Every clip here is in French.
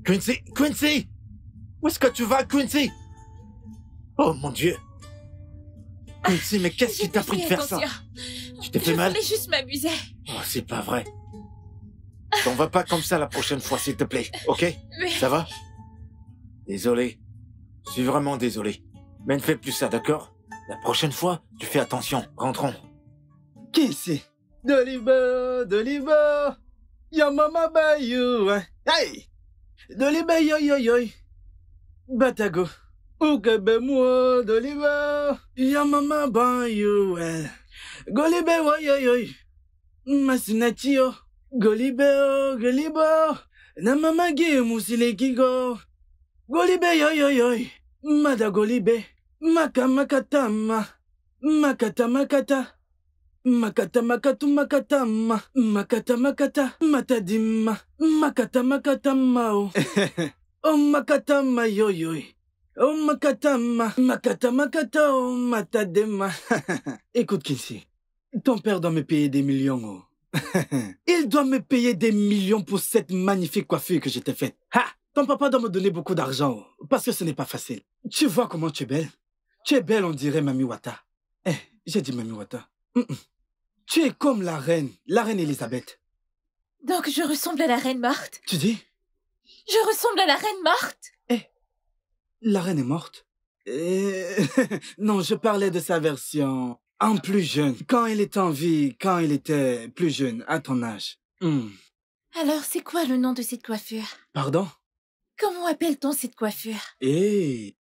Quincy! Quincy! Où est-ce que tu vas, Quincy? Oh mon Dieu! Quincy, mais qu'est-ce qui t'a pris de faire ça? Tu t'es fait mal? Je voulais juste m'amuser. Oh, c'est pas vrai. T'en vas pas comme ça la prochaine fois, s'il te plaît, ok? Mais... Ça va? Désolé. Je suis vraiment désolé. Mais ne fais plus ça, d'accord? La prochaine fois, tu fais attention. Rentrons. Quincy! Doliver! Your mama buy you! Hey! Doliver, yo yo yo! Batago! Ukebe moi, Doliver! Your mama buy you! Golibe, yo yo yo! Masinachio! Golibe, Golibe! Na mama gi musile kigo! Golibe, yo yo yo! Mada Golibe! Maka makatama! Makata makata! Makata makatu makatama, makata makata, matadima, makata makatama oh. Oh makatama yo yo. Oh makatama, makata makata oh matadima. Écoute Quincy, ton père doit me payer des millions oh. Il doit me payer des millions pour cette magnifique coiffure que je t'ai faite. Ha! Ton papa doit me donner beaucoup d'argent oh, parce que ce n'est pas facile. Tu vois comment tu es belle? Tu es belle on dirait Mami Wata. Eh, j'ai dit Mami Wata. Tu es comme la reine Elisabeth. Donc je ressemble à la reine morte? Tu dis? Je ressemble à la reine morte? Eh, la reine est morte? Non, je parlais de sa version en plus jeune. Quand elle était en vie, quand elle était plus jeune, à ton âge. Alors c'est quoi le nom de cette coiffure? Pardon? Comment appelle-t-on cette coiffure? Tu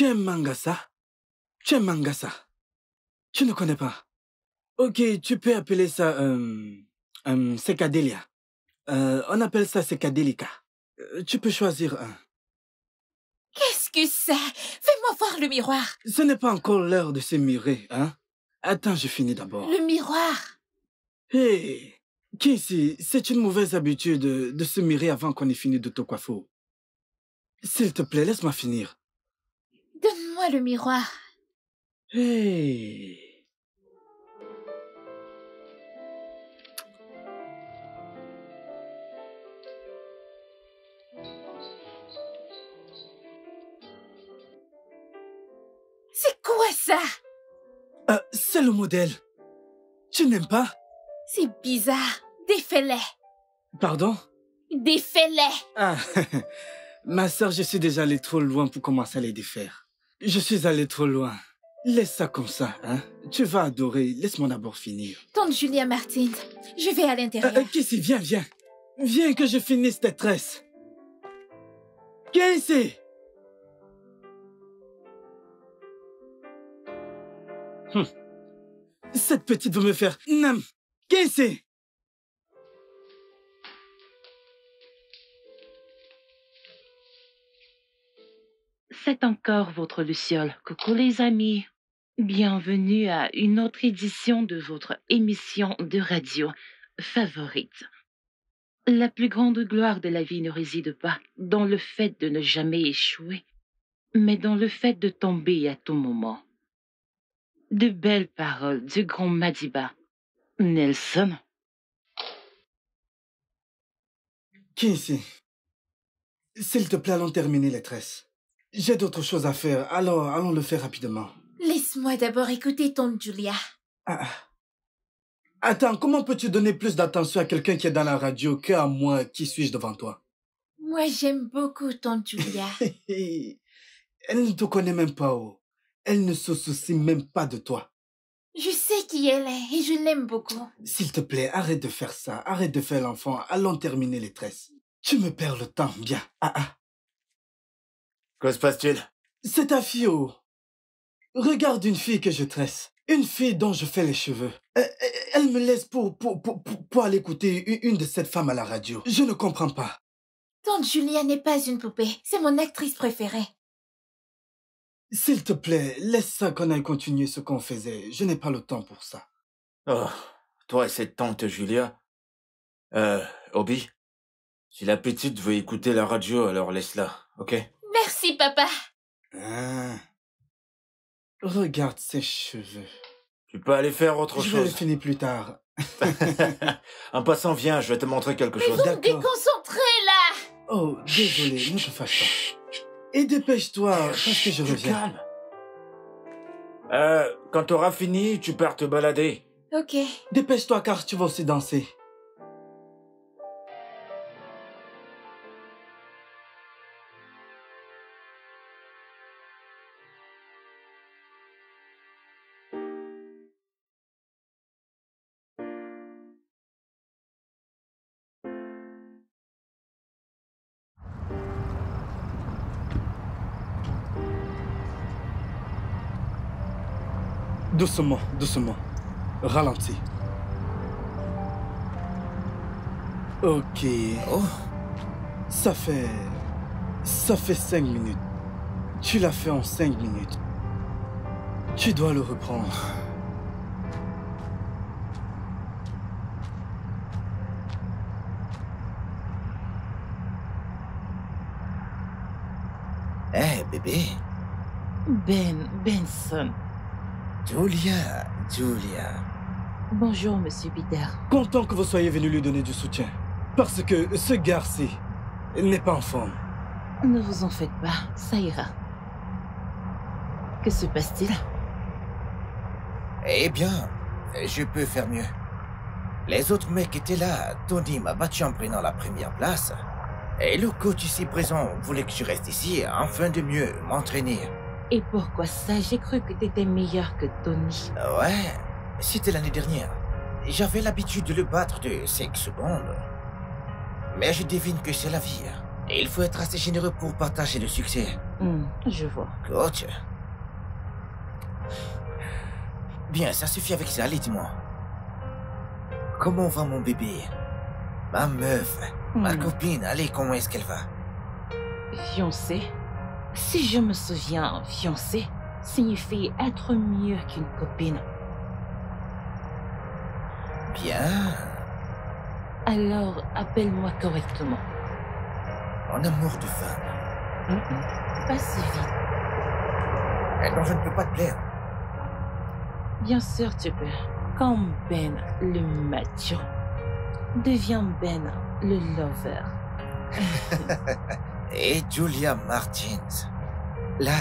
es Mangasa? Tu es Mangasa. Tu ne connais pas. Ok, tu peux appeler ça Secadelia. On appelle ça Secadelica. Tu peux choisir un. Qu'est-ce que c'est? Fais-moi voir le miroir. Ce n'est pas encore l'heure de se mirer, hein? Attends, je finis d'abord. Le miroir? Hey, Quincy, c'est une mauvaise habitude de se mirer avant qu'on ait fini de te coiffer. S'il te plaît, laisse-moi finir. Donne-moi le miroir. Hey. C'est quoi ça? C'est le modèle. Tu n'aimes pas? C'est bizarre. Défais-les. Pardon? Défais-les. Ah, ma sœur, je suis déjà allé trop loin pour commencer à les défaire. Je suis allé trop loin. Laisse ça comme ça, hein. Tu vas adorer. Laisse-moi d'abord finir. Tante Julia Martins, je vais à l'intérieur. Kissy, viens, viens. Viens que je finisse tes tresses. Quincy! Cette petite veut me faire... Nem! Quincy! C'est encore votre Luciole. Coucou les amis. Bienvenue à une autre édition de votre émission de radio favorite. La plus grande gloire de la vie ne réside pas dans le fait de ne jamais échouer, mais dans le fait de tomber à tout moment. De belles paroles du grand Madiba. Nelson. Quincy, s'il te plaît, allons terminer les tresses. J'ai d'autres choses à faire, alors allons le faire rapidement. Laisse-moi d'abord écouter tante Julia. Ah. Attends, comment peux-tu donner plus d'attention à quelqu'un qui est dans la radio qu'à moi qui suis-je devant toi? Moi, j'aime beaucoup tante Julia. Elle ne te connaît même pas, oh. Elle ne se soucie même pas de toi. Je sais qui elle est et je l'aime beaucoup. S'il te plaît, arrête de faire ça. Arrête de faire l'enfant. Allons terminer les tresses. Tu me perds le temps, bien. Que se passe-t-il? C'est ta fille, oh. Regarde une fille que je tresse. Une fille dont je fais les cheveux. Elle me laisse pour aller écouter une de ces femmes à la radio. Je ne comprends pas. Tante Julia n'est pas une poupée. C'est mon actrice préférée. S'il te plaît, laisse ça qu'on aille continuer ce qu'on faisait. Je n'ai pas le temps pour ça. Oh, toi et cette tante Julia. Obi, si la petite veut écouter la radio, alors laisse-la, ok? Merci, papa. Ah. Regarde ses cheveux. Tu peux aller faire autre Je vais le chose. finir plus tard. En passant, viens, je vais te montrer quelque chose. Vous me déconcentrez, là. Oh, désolé, ne te fâche pas. Et dépêche-toi, parce que je Tu reviens. calmes. Quand t'auras fini, tu pars te balader. Ok. Dépêche-toi, car tu vas aussi danser. Doucement, doucement. Ralentis. Ok. Oh, Ça fait 5 minutes. Tu l'as fait en 5 minutes. Tu dois le reprendre. Hé, bébé. Benson. Julia. Bonjour, Monsieur Peter. Content que vous soyez venu lui donner du soutien. Parce que ce garçon n'est pas en forme. Ne vous en faites pas, ça ira. Que se passe-t-il? Eh bien, je peux faire mieux. Les autres mecs étaient là. Tony m'a battu en prenant la première place. Et le coach ici présent voulait que je reste ici afin de mieux m'entraîner. Et pourquoi ça? J'ai cru que t'étais meilleur que Tony. Ouais, c'était l'année dernière. J'avais l'habitude de le battre de 5 secondes. Mais je devine que c'est la vie. Et il faut être assez généreux pour partager le succès. Je vois. Coach. Bien, ça suffit avec ça. Allez, dis-moi. Comment va mon bébé? Ma meuf, ma copine, allez, comment est-ce qu'elle va? Fiancé? Si je me souviens, fiancé signifie être mieux qu'une copine. Bien. Alors, appelle-moi correctement. En amour de femme. Pas si vite. Et donc je ne peux pas te plaire. Bien sûr, tu peux. Comme Ben, le macho. Deviens Ben, le lover. Et Julia Martins, la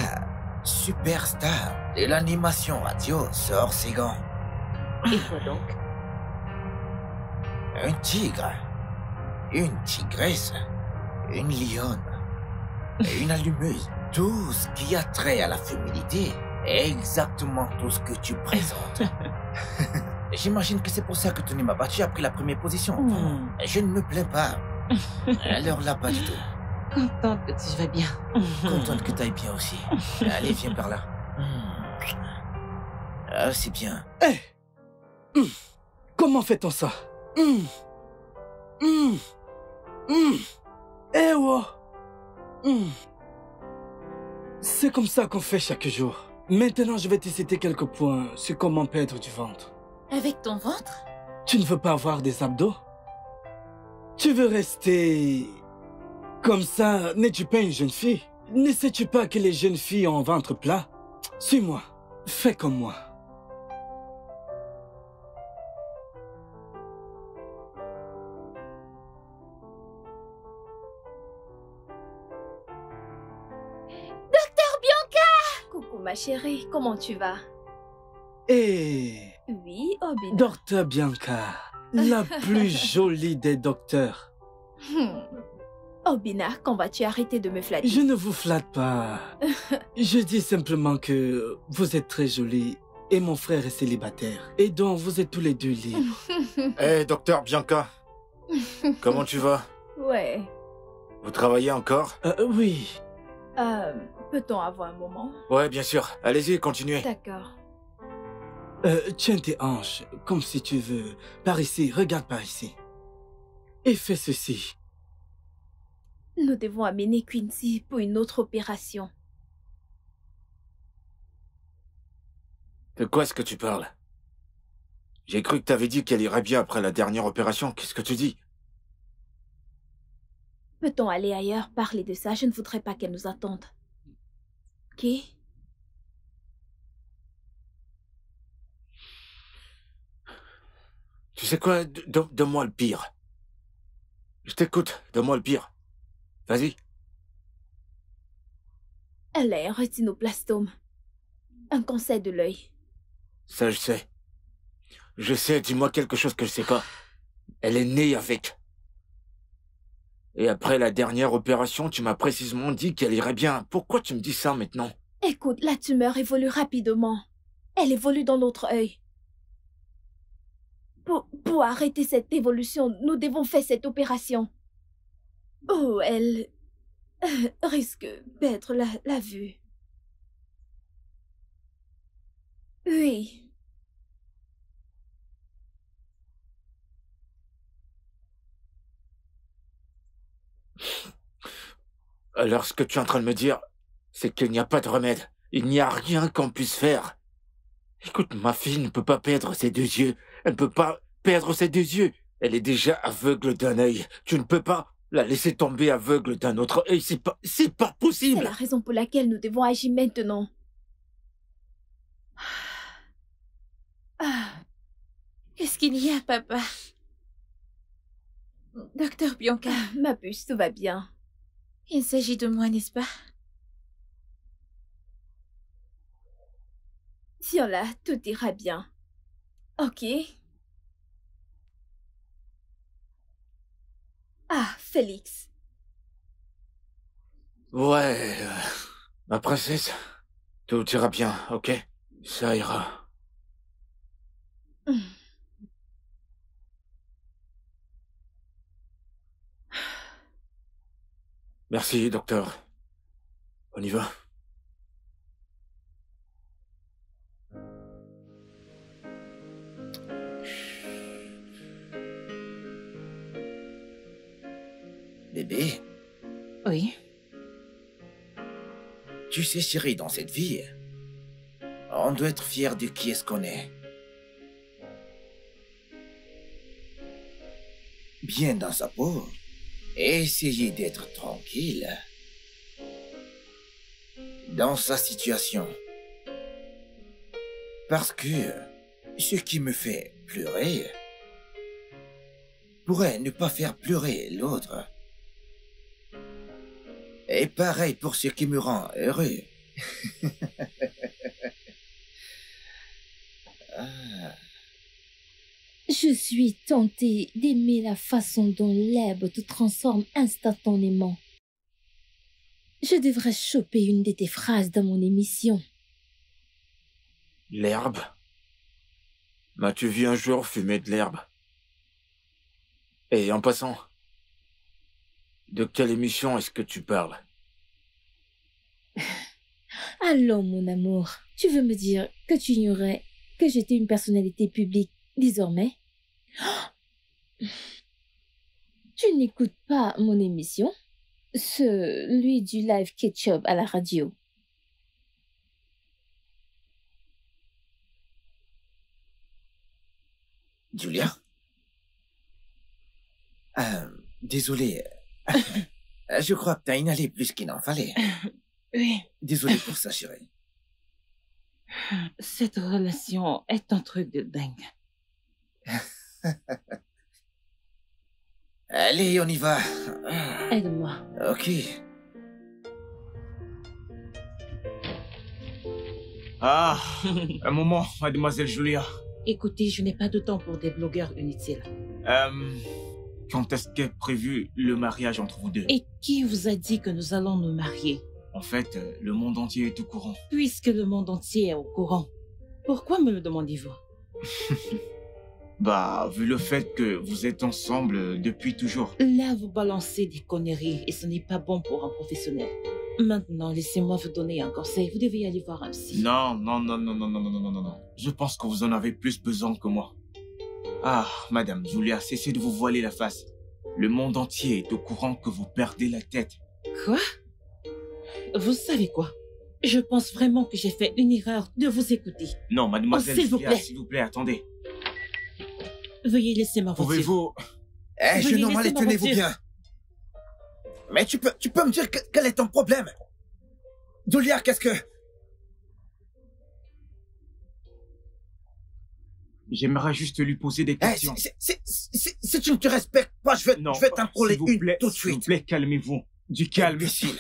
superstar de l'animation radio, sort ses gants. Et quoi donc? Un tigre, une tigresse, une lionne, et une allumeuse. Tout ce qui a trait à la féminité est exactement tout ce que tu présentes. J'imagine que c'est pour ça que Tony m'a battu après la première position. Je ne me plains pas. Alors là, pas du tout. Contente que tu vas bien. Contente que t'ailles bien aussi. Allez, viens par là. Ah, c'est bien. Hé Comment fait-on ça Eh oh C'est comme ça qu'on fait chaque jour. Maintenant, je vais te citer quelques points sur comment perdre du ventre. Avec ton ventre? Tu ne veux pas avoir des abdos? Tu veux rester... Comme ça, n'es-tu pas une jeune fille? Ne sais-tu pas que les jeunes filles ont un ventre plat? Suis-moi. Fais comme moi. Coucou ma chérie, comment tu vas? Et... Oui, Obina. Docteur Bianca, la plus jolie des docteurs. Obina, quand vas-tu arrêter de me flatter? Je ne vous flatte pas. Je dis simplement que vous êtes très jolie et mon frère est célibataire. Et donc vous êtes tous les deux libres. Hé, docteur Bianca. Comment tu vas? Ouais. Vous travaillez encore? Oui. Peut-on avoir un moment? Ouais, bien sûr. Allez-y, continuez. D'accord. Tiens tes hanches, comme si tu veux. Par ici, regarde par ici. Et fais ceci. Nous devons amener Quincy pour une autre opération. De quoi est-ce que tu parles? J'ai cru que t'avais dit qu'elle irait bien après la dernière opération. Qu'est-ce que tu dis? Peut-on aller ailleurs parler de ça? Je ne voudrais pas qu'elle nous attende. Ok? Tu sais quoi? Donne-moi le pire. Je t'écoute. Donne-moi le pire. Vas-y. Elle a un rétinoblastome. Un cancer de l'œil. Ça, je sais. Je sais, dis-moi quelque chose que je sais pas. Elle est née avec. Et après la dernière opération, tu m'as précisément dit qu'elle irait bien. Pourquoi tu me dis ça maintenant? Écoute, la tumeur évolue rapidement. Elle évolue dans l'autre œil. Pour arrêter cette évolution, nous devons faire cette opération. Oh, elle risque de perdre la vue. Oui. Alors, ce que tu es en train de me dire, c'est qu'il n'y a pas de remède. Il n'y a rien qu'on puisse faire. Écoute, ma fille ne peut pas perdre ses deux yeux. Elle ne peut pas perdre ses deux yeux. Elle est déjà aveugle d'un œil. Tu ne peux pas la laisser tomber aveugle d'un autre œil. C'est pas C'est possible. la raison pour laquelle nous devons agir maintenant. Qu'est-ce qu'il y a, papa? Docteur Bianca, Ma puce, tout va bien. il s'agit de moi, n'est-ce pas? Tiens-là, tout ira bien. Ok? Ah, Félix. Ouais, ma princesse, tout ira bien, ok? Ça ira. Merci, docteur. On y va. Bébé, Oui. tu sais, chérie, dans cette vie, on doit être fier de qui est-ce qu'on est. Bien dans sa peau et essayer d'être tranquille dans sa situation. Parce que ce qui me fait pleurer pourrait ne pas faire pleurer l'autre. Et pareil pour ce qui me rend heureux. Je suis tentée d'aimer la façon dont l'herbe te transforme instantanément. Je devrais choper une de tes phrases dans mon émission. L'herbe? M'as-tu vu un jour fumer de l'herbe? Et en passant, De quelle émission est-ce que tu parles? Allons, mon amour, tu veux me dire que tu ignorais que j'étais une personnalité publique désormais? Tu n'écoutes pas mon émission? Celui du live ketchup à la radio. Julia? Désolé. Je crois que t'as inhalé plus qu'il n'en fallait. Oui, Désolé pour ça, chérie. cette relation est un truc de dingue. Allez, on y va. Aide-moi. Ok. Ah, un moment, mademoiselle Julia. Écoutez, je n'ai pas de temps pour des blogueurs inutiles. Quand est-ce qu'est prévu le mariage entre vous deux? Et qui vous a dit que nous allons nous marier? En fait, le monde entier est au courant. Puisque le monde entier est au courant, pourquoi me le demandez-vous? Bah, vu le fait que vous êtes ensemble depuis toujours. Là, vous balancez des conneries et ce n'est pas bon pour un professionnel. Maintenant, laissez-moi vous donner un conseil. Vous devez aller voir un psy. Non. Je pense que vous en avez plus besoin que moi. Ah, madame Julia, cessez de vous voiler la face. Le monde entier est au courant que vous perdez la tête. Quoi? Vous savez quoi? Je pense vraiment que j'ai fait une erreur de vous écouter. Non, mademoiselle s'il vous Julia, plaît. s'il vous plaît, attendez. Veuillez laisser ma voiture. Pouvez-vous... Eh, Veuillez jeune homme, allez, laisser ma tenez-vous voiture. bien. Mais tu peux me dire quel est ton problème? Julia, qu'est-ce que... J'aimerais juste lui poser des Eh, questions. si tu ne te respectes pas, je vais t'en coller s'il vous une plaît, tout de s'il vous suite. plaît, calmez-vous. Du calme. Imbécile.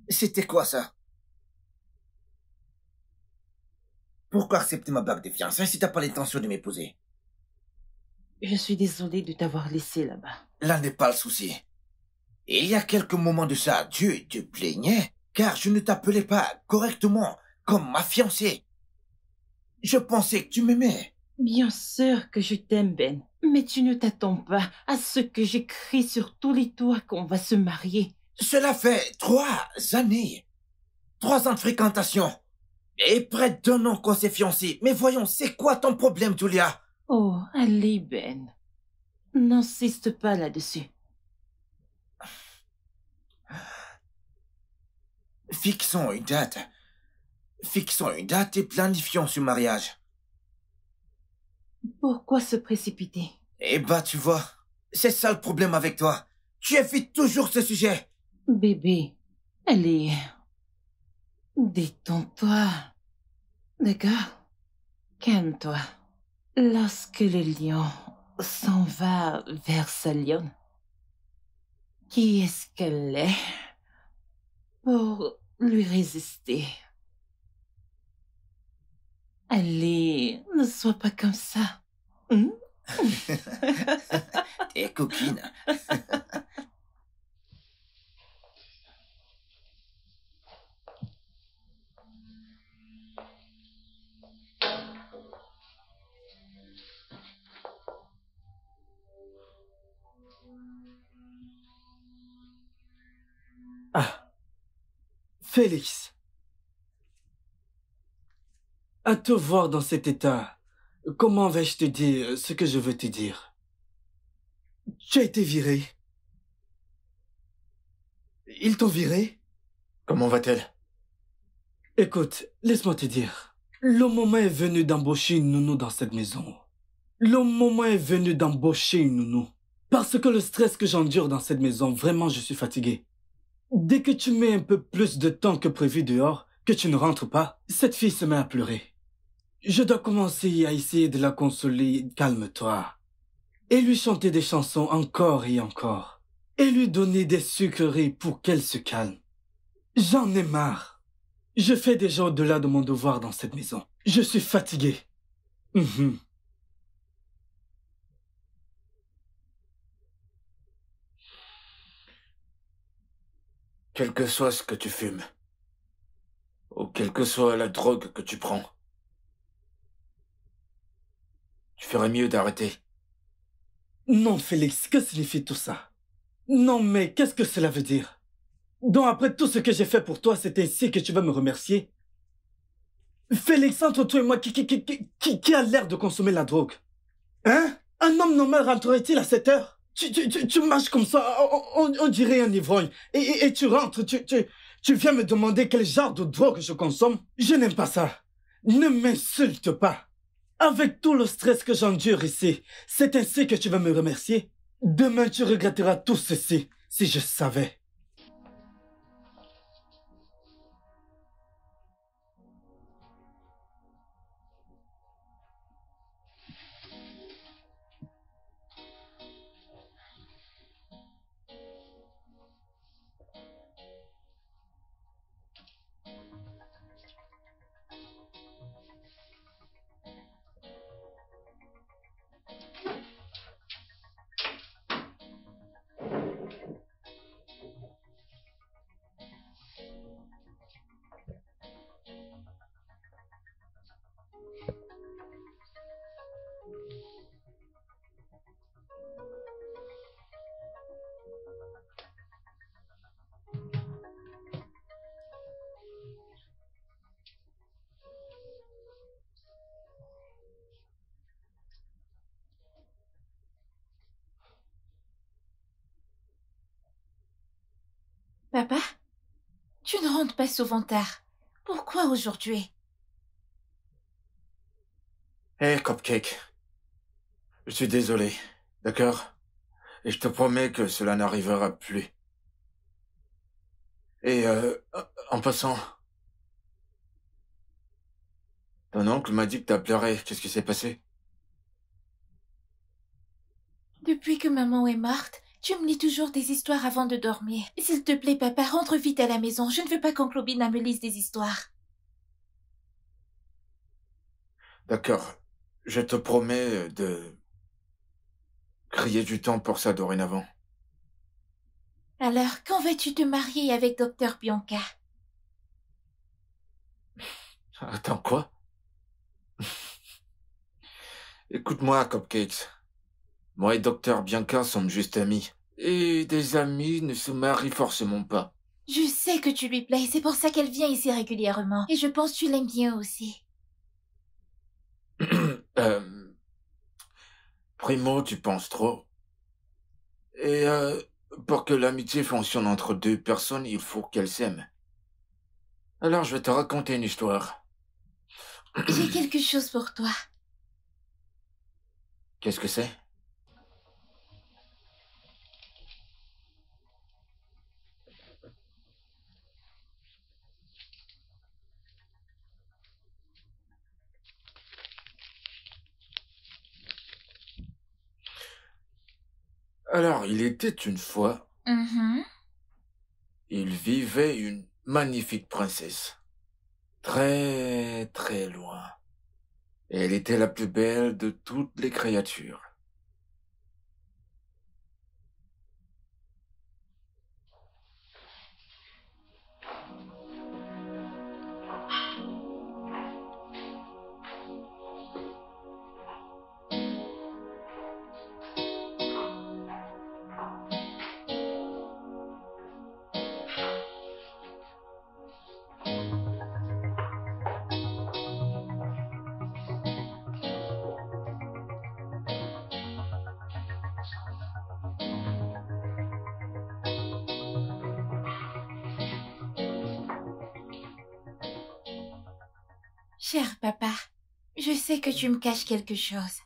C'était quoi ça? Pourquoi accepter ma bague de fiançailles si t'as pas l'intention de m'épouser? Je suis désolée de t'avoir laissé là-bas. Là n'est pas le souci. Il y a quelques moments de ça, tu te plaignais car je ne t'appelais pas correctement comme ma fiancée. Je pensais que tu m'aimais. Bien sûr que je t'aime, Ben. Mais tu ne t'attends pas à ce que j'écris sur tous les toits qu'on va se marier. Cela fait 3 années. 3 ans de fréquentation. Et près d'1 an qu'on s'est fiancés. Mais voyons, c'est quoi ton problème, Julia? Oh, allez, Ben. N'insiste pas là-dessus. Fixons une date. Fixons une date et planifions ce mariage. Pourquoi se précipiter? Eh bah, tu vois, c'est ça le problème avec toi. Tu évites toujours ce sujet. Bébé, allez. Détends-toi. D'accord? Calme-toi. Lorsque le lion s'en va vers sa lionne, qui est-ce qu'elle est pour lui résister? Allez, ne sois pas comme ça. T'es coquine. Ah, Félix. À te voir dans cet état, comment vais-je te dire ce que je veux te dire? Tu as été viré. Ils t'ont viré? Comment va-t-elle? Écoute, laisse-moi te dire. Le moment est venu d'embaucher une nounou dans cette maison. Le moment est venu d'embaucher une nounou. Parce que le stress que j'endure dans cette maison, vraiment, je suis fatigué. Dès que tu mets un peu plus de temps que prévu dehors, que tu ne rentres pas, cette fille se met à pleurer. Je dois commencer à essayer de la consoler. Calme-toi. et lui chanter des chansons encore et encore, et lui donner des sucreries pour qu'elle se calme. J'en ai marre. Je fais déjà au-delà de mon devoir dans cette maison. Je suis fatigué. Mhm. Quel que soit ce que tu fumes, ou quelle que soit la drogue que tu prends, tu ferais mieux d'arrêter. Non, Félix, que signifie tout ça? Non, mais qu'est-ce que cela veut dire? Donc après tout ce que j'ai fait pour toi, c'est ainsi que tu vas me remercier? Félix, entre toi et moi, qui a l'air de consommer la drogue? Hein? Un homme normal rentrerait-il à cette heure? Tu marches comme ça, on dirait un ivrogne. Et tu rentres, tu viens me demander quel genre de drogue je consomme? Je n'aime pas ça. Ne m'insulte pas. Avec tout le stress que j'endure ici, c'est ainsi que tu vas me remercier? Demain, tu regretteras tout ceci, si je savais. Papa, tu ne rentres pas souvent tard. Pourquoi aujourd'hui? Hé, Cupcake. Je suis désolé, d'accord? Et je te promets que cela n'arrivera plus. Et, en passant... Ton oncle m'a dit que t'as pleuré. Qu'est-ce qui s'est passé? Depuis que maman est morte, tu me lis toujours des histoires avant de dormir. S'il te plaît, papa, rentre vite à la maison. Je ne veux pas qu'oncle Obina me lise des histoires. D'accord. Je te promets de... crier du temps pour ça dorénavant. Alors, quand vas-tu te marier avec Docteur Bianca? Attends, quoi? Écoute-moi, Cupcakes. Moi et Docteur Bianca sommes juste amis. Et des amis ne se marient forcément pas. Je sais que tu lui plais, c'est pour ça qu'elle vient ici régulièrement. Et je pense que tu l'aimes bien aussi. Primo, tu penses trop. Et pour que l'amitié fonctionne entre deux personnes, il faut qu'elles s'aiment. Alors je vais te raconter une histoire. J'ai quelque chose pour toi. Qu'est-ce que c'est? Alors, il était une fois, il vivait une magnifique princesse. Très, très loin. Et elle était la plus belle de toutes les créatures. Cher papa, je sais que tu me caches quelque chose.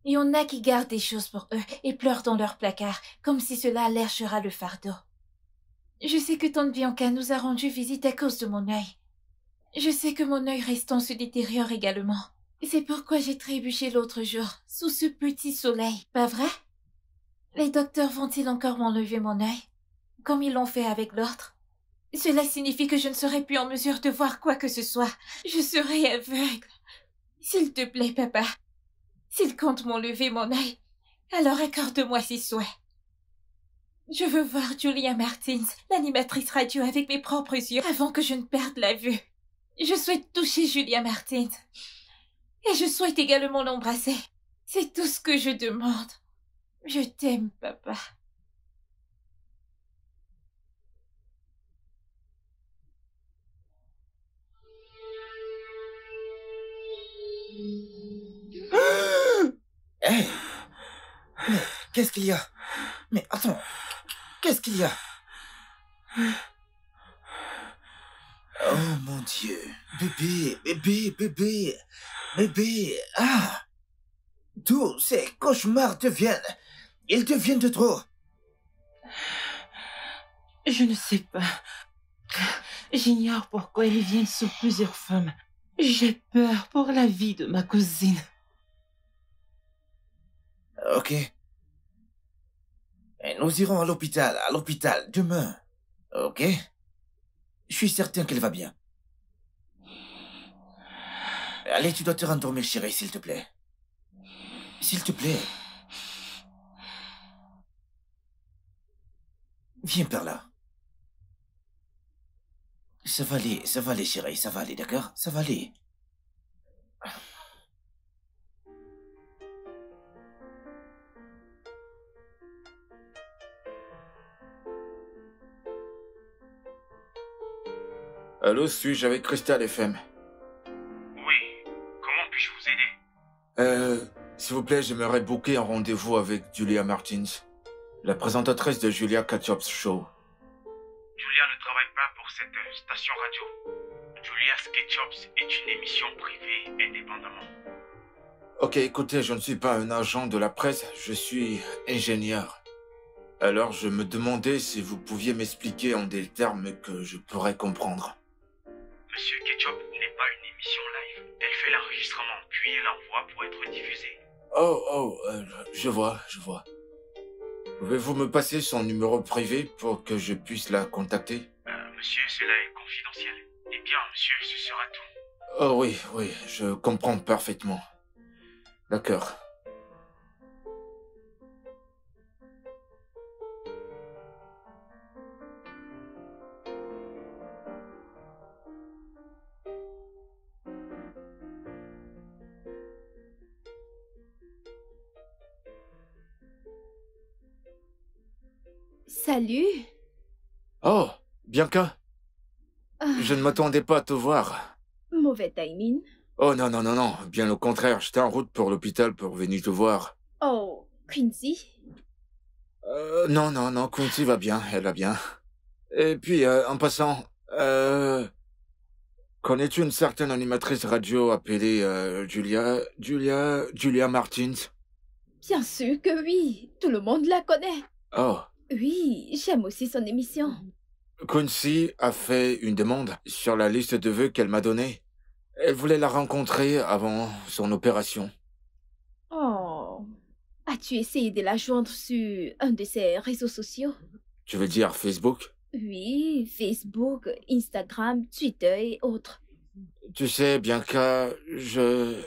Il y en a qui gardent des choses pour eux et pleurent dans leur placard, comme si cela allègera le fardeau. Je sais que tante Bianca nous a rendu visite à cause de mon œil. Je sais que mon œil restant se détériore également. C'est pourquoi j'ai trébuché l'autre jour, sous ce petit soleil, pas vrai? Les docteurs vont-ils encore m'enlever mon œil, comme ils l'ont fait avec l'autre? Cela signifie que je ne serai plus en mesure de voir quoi que ce soit. Je serai aveugle. S'il te plaît, papa, s'il compte m'enlever mon œil, alors accorde-moi ces souhaits. Je veux voir Julia Martins, l'animatrice radio, avec mes propres yeux, avant que je ne perde la vue. Je souhaite toucher Julia Martins. Et je souhaite également l'embrasser. C'est tout ce que je demande. Je t'aime, papa. Hey! Mais qu'est-ce qu'il y a? Mais attends, qu'est-ce qu'il y a? Oh mon Dieu, bébé, ah! Tous ces cauchemars ils deviennent de trop. Je ne sais pas. J'ignore pourquoi ils viennent sous plusieurs femmes. J'ai peur pour la vie de ma cousine. Ok. Et nous irons à l'hôpital, demain. Ok? Je suis certain qu'elle va bien. Allez, tu dois te rendormir, chérie, s'il te plaît. S'il te plaît. Viens par là. Ça va aller, chérie, ça va aller, d'accord? Ça va aller. Allô, suis-je avec Crystal FM? Oui, comment puis-je vous aider? S'il vous plaît, j'aimerais booker un rendez-vous avec Julia Martins, la présentatrice de Julia Ketchup's Show. Julia ne travaille pas pour cette station radio. Julia's Ketchups est une émission privée indépendamment. Ok, écoutez, je ne suis pas un agent de la presse, je suis ingénieur. Alors, je me demandais si vous pouviez m'expliquer en des termes que je pourrais comprendre. Monsieur Ketchup n'est pas une émission live. Elle fait l'enregistrement, puis elle l'envoie pour être diffusée. Je vois. Pouvez-vous me passer son numéro privé pour que je puisse la contacter? Monsieur, cela est confidentiel. Eh bien, monsieur, ce sera tout. Oh oui, je comprends parfaitement. D'accord. Salut. Oh, Bianca, Ah, je ne m'attendais pas à te voir. mauvais timing. Oh non, bien au contraire, j'étais en route pour l'hôpital pour venir te voir. Oh, Quincy. Non, Quincy va bien, elle va bien. Et puis, en passant, connais-tu une certaine animatrice radio appelée Julia Martins? Bien sûr que oui. Tout le monde la connaît. Oh, Oui, j'aime aussi son émission. Quincy a fait une demande sur la liste de vœux qu'elle m'a donnée. Elle voulait la rencontrer avant son opération. Oh. As-tu essayé de la joindre sur un de ses réseaux sociaux? Tu veux dire Facebook? Oui, Facebook, Instagram, Twitter et autres. Tu sais, Bianca, je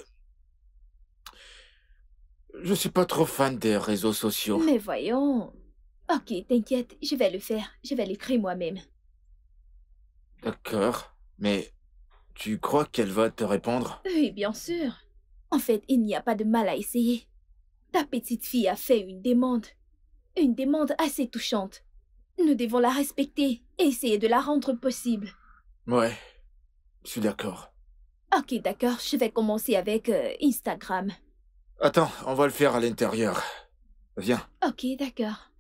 suis pas trop fan des réseaux sociaux. Mais voyons. Ok, t'inquiète, je vais le faire. Je vais l'écrire moi-même. D'accord, mais tu crois qu'elle va te répondre? Oui, bien sûr. En fait, il n'y a pas de mal à essayer. Ta petite fille a fait une demande. Une demande assez touchante. Nous devons la respecter et essayer de la rendre possible. Ouais, je suis d'accord. Ok, d'accord, je vais commencer avec Instagram. Attends, on va le faire à l'intérieur. Viens. Ok, d'accord.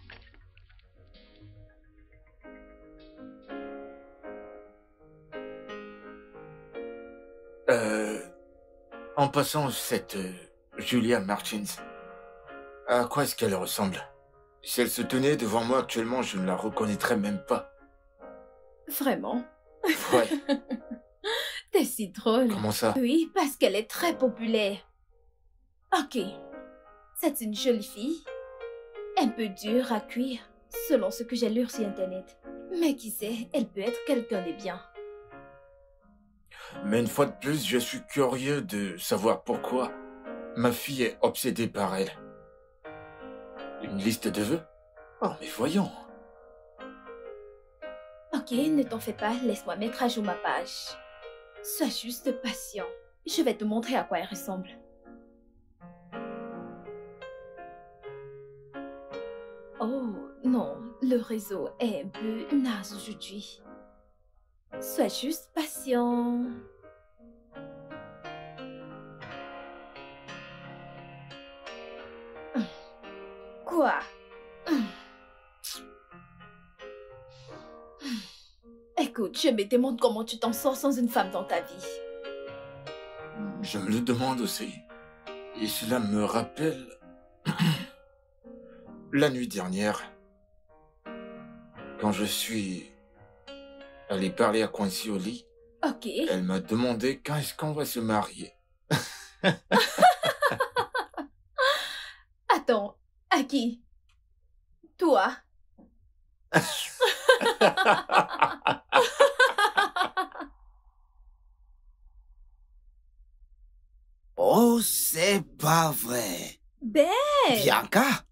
En passant, cette Julia Martins, à quoi est-ce qu'elle ressemble? Si elle se tenait devant moi actuellement, je ne la reconnaîtrais même pas. Vraiment? Ouais. T'es si drôle. Comment ça? Oui, parce qu'elle est très populaire. Ok. C'est une jolie fille. Un peu dure à cuire, selon ce que j'ai lu sur Internet. Mais qui sait, elle peut être quelqu'un de bien. Mais une fois de plus, je suis curieux de savoir pourquoi ma fille est obsédée par elle. Une liste de vœux? Oh, mais voyons. Ok, ne t'en fais pas, laisse-moi mettre à jour ma page. Sois juste patient. Je vais te montrer à quoi elle ressemble. Oh, non, le réseau est un peu naze aujourd'hui. Sois juste patient. Quoi? Écoute, je me demande comment tu t'en sors sans une femme dans ta vie. Je me le demande aussi. Et cela me rappelle... la nuit dernière, quand je suis allé parler à Quincy au lit, Ok. elle m'a demandé quand est-ce qu'on va se marier. Attends, à qui? Toi? Oh, c'est pas vrai. Ben, Bianca?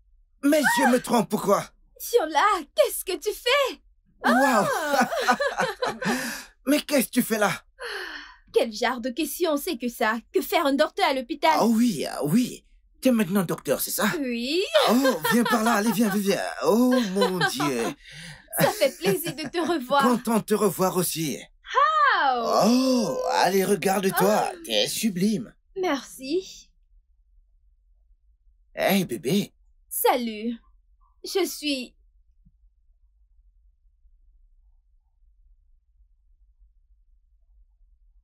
Mais je me trompe, pourquoi? Tiola, qu'est-ce que tu fais? Wow! Mais qu'est-ce que tu fais là? Quel genre de question c'est que ça? Que faire un docteur à l'hôpital? Ah oui, oui. T'es maintenant docteur, c'est ça? Oui, Oh, viens par là, allez, viens. Oh, mon Dieu. ça fait plaisir de te revoir. Content de te revoir aussi. Wow. Oh, allez, regarde-toi, t'es sublime. Merci. Hey, bébé. Salut. Je suis...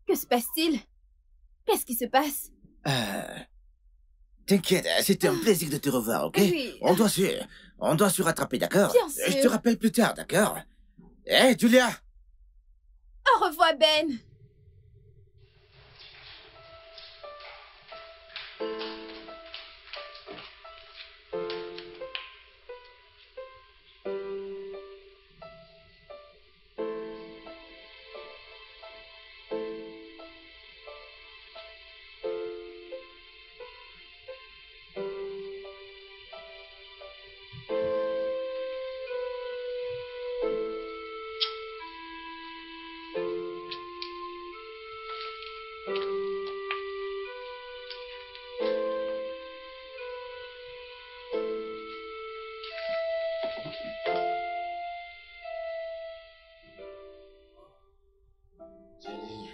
Que se passe-t-il? Qu'est-ce qui se passe? T'inquiète, c'était un plaisir de te revoir, ok? Oui. On doit se rattraper, d'accord? Bien sûr. Je te rappelle plus tard, d'accord? Hey, Julia! Au revoir, Ben. Jenny,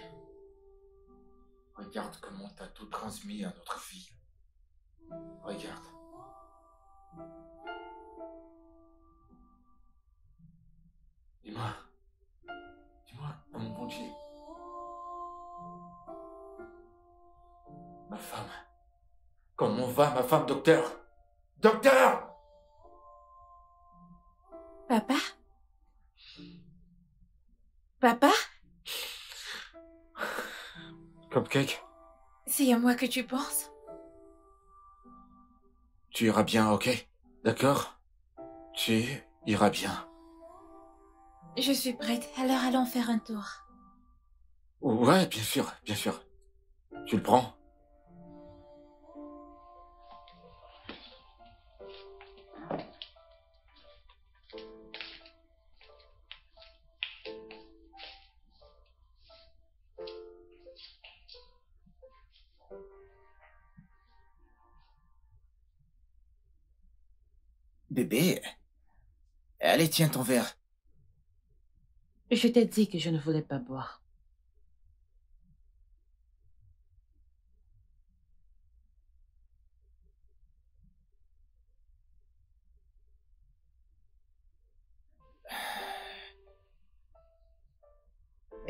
regarde comment t'as tout transmis à notre fille. Regarde. Dis-moi, oh mon bon Dieu. Ma femme. Comment va ma femme, docteur? Docteur! Papa? Papa? Cupcake, C'est à moi que tu penses? tu iras bien, ok? D'accord? Tu iras bien. Je suis prête, alors allons faire un tour. Ouais, bien sûr, bien sûr. Tu le prends? Bébé. Allez, tiens ton verre. Je t'ai dit que je ne voulais pas boire.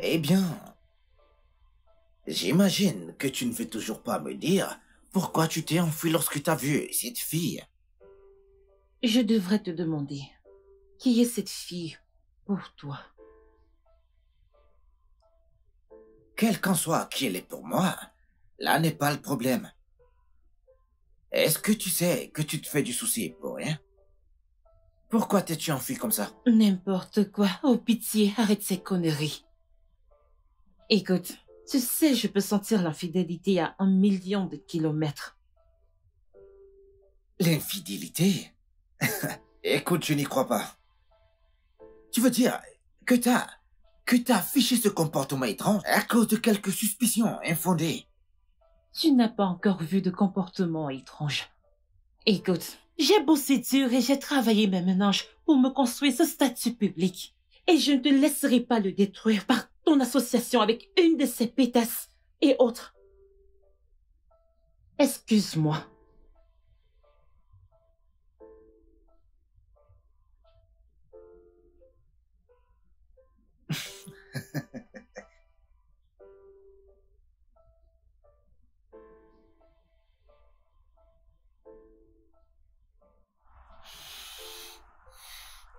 Eh bien, j'imagine que tu ne veux toujours pas me dire pourquoi tu t'es enfui lorsque t'as vu cette fille. Je devrais te demander, qui est cette fille pour toi? quel qu'en soit qui elle est pour moi, là n'est pas le problème. Est-ce que tu sais que tu te fais du souci pour rien? Pourquoi t'es-tu enfui comme ça? N'importe quoi. Oh, pitié, arrête ces conneries. Écoute, tu sais, je peux sentir l'infidélité à 1 million de kilomètres. L'infidélité? Écoute, je n'y crois pas. Tu veux dire que t'as affiché ce comportement étrange à cause de quelques suspicions infondées? Tu n'as pas encore vu de comportement étrange. Écoute, j'ai bossé dur et j'ai travaillé mes ménages pour me construire ce statut public. Et je ne te laisserai pas le détruire par ton association avec une de ces pétasses et autres. Excuse-moi.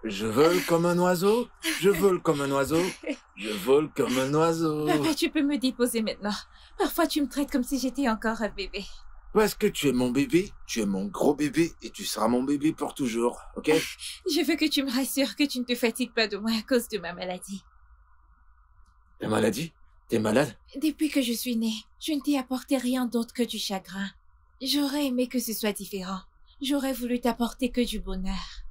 Je vole comme un oiseau, je vole comme un oiseau, je vole comme un oiseau. Papa, tu peux me déposer maintenant. Parfois, tu me traites comme si j'étais encore un bébé. Parce que tu es mon bébé, tu es mon gros bébé et tu seras mon bébé pour toujours, ok? Je veux que tu me rassures que tu ne te fatigues pas de moi à cause de ma maladie. Ta maladie? T'es malade? Depuis que je suis née, je ne t'ai apporté rien d'autre que du chagrin. J'aurais aimé que ce soit différent. J'aurais voulu t'apporter que du bonheur.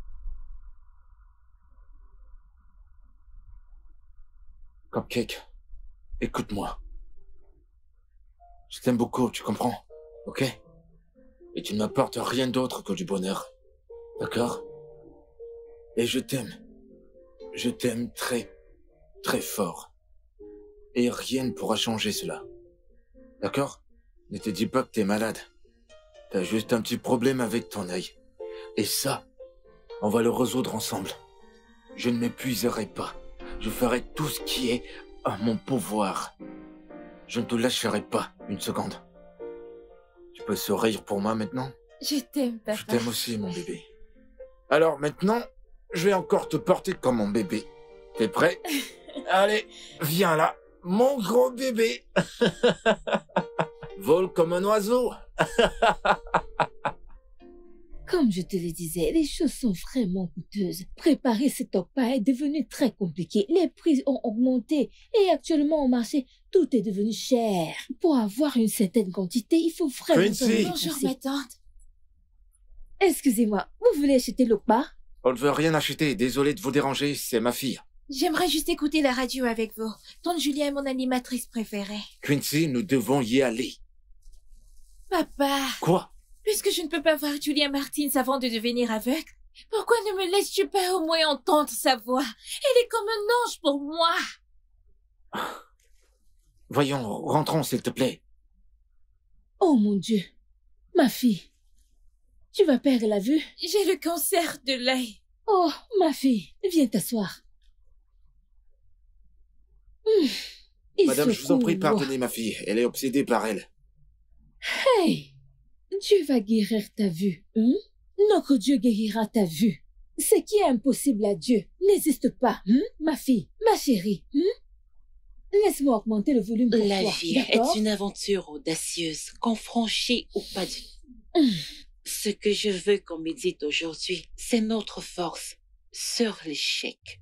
Cupcake, écoute-moi. Je t'aime beaucoup, tu comprends? Ok? Et tu ne m'apportes rien d'autre que du bonheur. D'accord? Et je t'aime. Je t'aime très, très fort. Et rien ne pourra changer cela. D'accord? Ne te dis pas que t'es malade. T'as juste un petit problème avec ton œil. Et ça, on va le résoudre ensemble. Je ne m'épuiserai pas. Je ferai tout ce qui est à mon pouvoir. Je ne te lâcherai pas une seconde. Tu peux sourire pour moi maintenant? Je t'aime, papa. Je t'aime aussi, mon bébé. Alors maintenant, je vais encore te porter comme mon bébé. T'es prêt? Allez, viens là, mon gros bébé. Vole comme un oiseau. Comme je te le disais, les choses sont vraiment coûteuses. Préparer cet repas est devenu très compliqué. Les prix ont augmenté et actuellement au marché, tout est devenu cher. Pour avoir une certaine quantité, il faut vraiment... Quincy. Bonjour, ma tante. Excusez-moi, vous voulez acheter le repas? On ne veut rien acheter, désolé de vous déranger, c'est ma fille. J'aimerais juste écouter la radio avec vous. Tante Julia est mon animatrice préférée. Quincy, nous devons y aller. Papa, Quoi? puisque je ne peux pas voir Julia Martins avant de devenir aveugle, pourquoi ne me laisses-tu pas au moins entendre sa voix? Elle est comme un ange pour moi. Voyons, rentrons s'il te plaît. Oh mon Dieu, ma fille, tu vas perdre la vue? J'ai le cancer de l'œil. Oh, ma fille, viens t'asseoir. Madame, je vous en prie, pardonnez ma fille, elle est obsédée par elle. Hey, Dieu va guérir ta vue, hein? Notre Dieu guérira ta vue. Ce qui est impossible à Dieu n'existe pas, hein? Ma fille, ma chérie, hein? Laisse-moi augmenter le volume pour La toi, vie d'accord? est une aventure audacieuse, qu'on franchit ou pas du tout. Ce que je veux qu'on médite aujourd'hui, c'est notre force sur l'échec.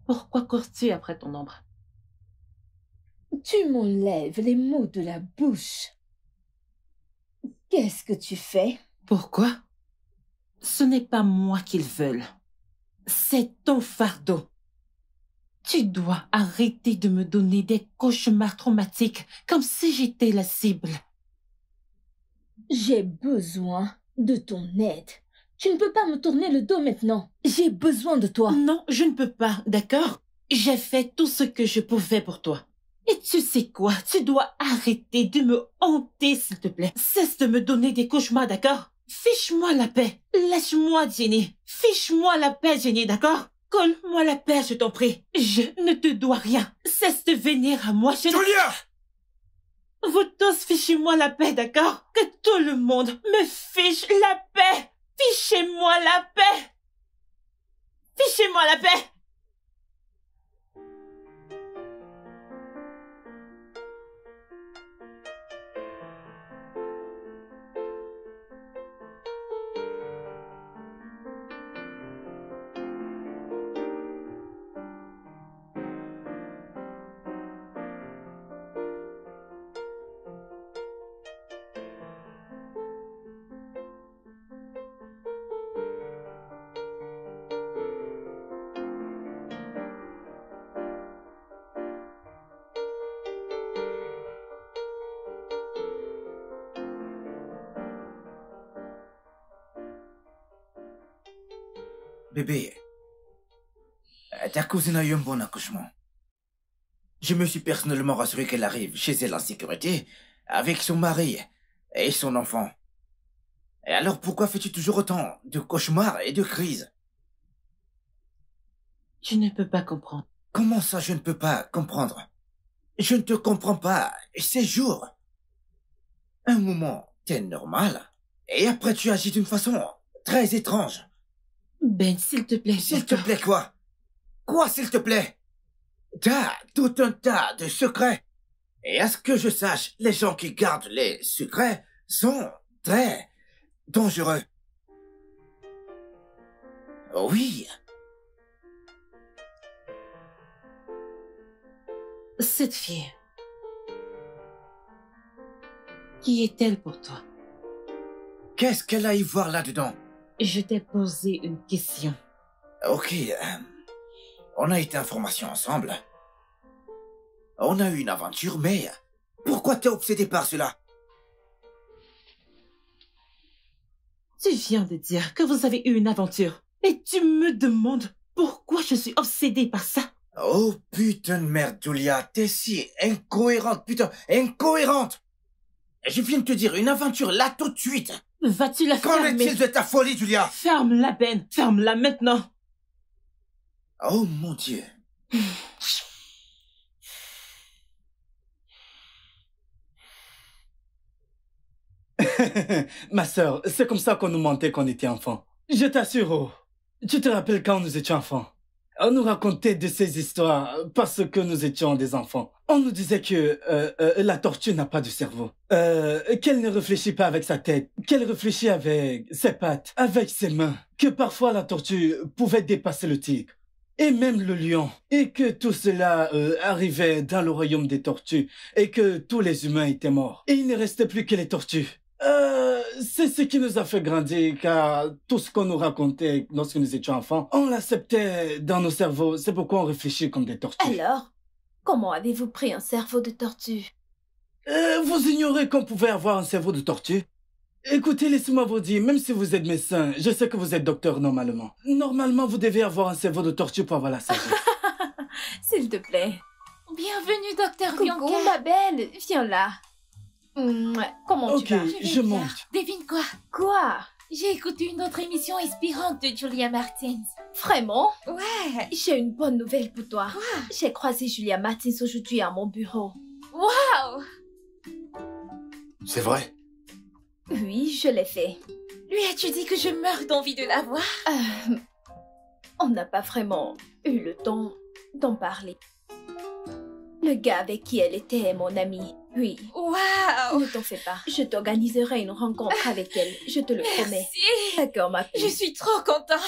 Pourquoi cours-tu après ton ombre? Tu m'enlèves les mots de la bouche. Qu'est-ce que tu fais? Pourquoi? Ce n'est pas moi qu'ils veulent. C'est ton fardeau. Tu dois arrêter de me donner des cauchemars traumatiques comme si j'étais la cible. J'ai besoin de ton aide. Tu ne peux pas me tourner le dos maintenant. J'ai besoin de toi. Non, je ne peux pas, d'accord? J'ai fait tout ce que je pouvais pour toi. Et tu sais quoi? Tu dois arrêter de me hanter, s'il te plaît. Cesse de me donner des cauchemars, d'accord? Fiche-moi la paix. Lâche-moi, Jenny. Fiche-moi la paix, Jenny, d'accord? Colle-moi la paix, je t'en prie. Je ne te dois rien. Cesse de venir à moi, Julia! Vous tous fichez-moi la paix, d'accord? Que tout le monde me fiche la paix. Fichez-moi la paix. Fichez-moi la paix. Bébé, ta cousine a eu un bon accouchement. Je me suis personnellement rassuré qu'elle arrive chez elle en sécurité, avec son mari et son enfant. Et alors pourquoi fais-tu toujours autant de cauchemars et de crises? Je ne peux pas comprendre. Comment ça je ne peux pas comprendre? Je ne te comprends pas. Ces jours. Un moment, t'es normal. Et après tu agis d'une façon très étrange. Ben, s'il te plaît. S'il te plaît quoi? Quoi s'il te plaît? T'as tout un tas de secrets. Et à ce que je sache, les gens qui gardent les secrets sont très dangereux. Oui. Cette fille, qui est-elle pour toi? Qu'est-ce qu'elle a à y voir là-dedans? Je t'ai posé une question. Ok, on a été en formation ensemble. On a eu une aventure, mais pourquoi t'es obsédé par cela? Tu viens de dire que vous avez eu une aventure et tu me demandes pourquoi je suis obsédée par ça. Oh putain de merde, Julia, t'es si incohérente, putain, incohérente! Je viens de te dire une aventure là tout de suite. Vas-tu la Qu'en fermer? est-il de ta folie, Julia? Ferme-la, Ben. Ferme-la maintenant. Oh mon Dieu. Ma sœur, c'est comme ça qu'on nous mentait quand on était enfants. Je t'assure, oh, tu te rappelles quand nous étions enfants? On nous racontait de ces histoires parce que nous étions des enfants. On nous disait que la tortue n'a pas de cerveau, qu'elle ne réfléchit pas avec sa tête, qu'elle réfléchit avec ses pattes, avec ses mains, que parfois la tortue pouvait dépasser le tigre. Et même le lion. Et que tout cela arrivait dans le royaume des tortues. Et que tous les humains étaient morts. Et il ne restait plus que les tortues. C'est ce qui nous a fait grandir, car tout ce qu'on nous racontait lorsque nous étions enfants, on l'acceptait dans nos cerveaux. C'est pourquoi on réfléchit comme des tortues. Alors, comment avez-vous pris un cerveau de tortue? Vous ignorez qu'on pouvait avoir un cerveau de tortue? Écoutez, laissez-moi vous dire, même si vous êtes médecin, je sais que vous êtes docteur normalement. Normalement, vous devez avoir un cerveau de tortue pour avoir la sagesse. S'il te plaît. Bienvenue, docteur Coucou, Bianca. ma belle, viens là. Comment Ok, tu vas? je vais bien. monte. Devine quoi? Quoi? J'ai écouté une autre émission inspirante de Julia Martins. Vraiment? Ouais. J'ai une bonne nouvelle pour toi. J'ai croisé Julia Martins aujourd'hui à mon bureau. Waouh! C'est vrai? Oui, je l'ai fait. Lui as-tu dit que je meurs d'envie de la voir? On n'a pas vraiment eu le temps d'en parler. Le gars avec qui elle était est mon ami. Oui. Waouh! Ne t'en fais pas. Je t'organiserai une rencontre avec elle. Je te le promets. Merci! D'accord, ma Je fille. suis trop contente.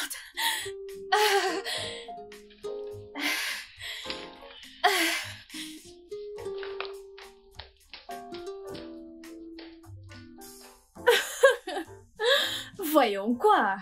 Voyons quoi.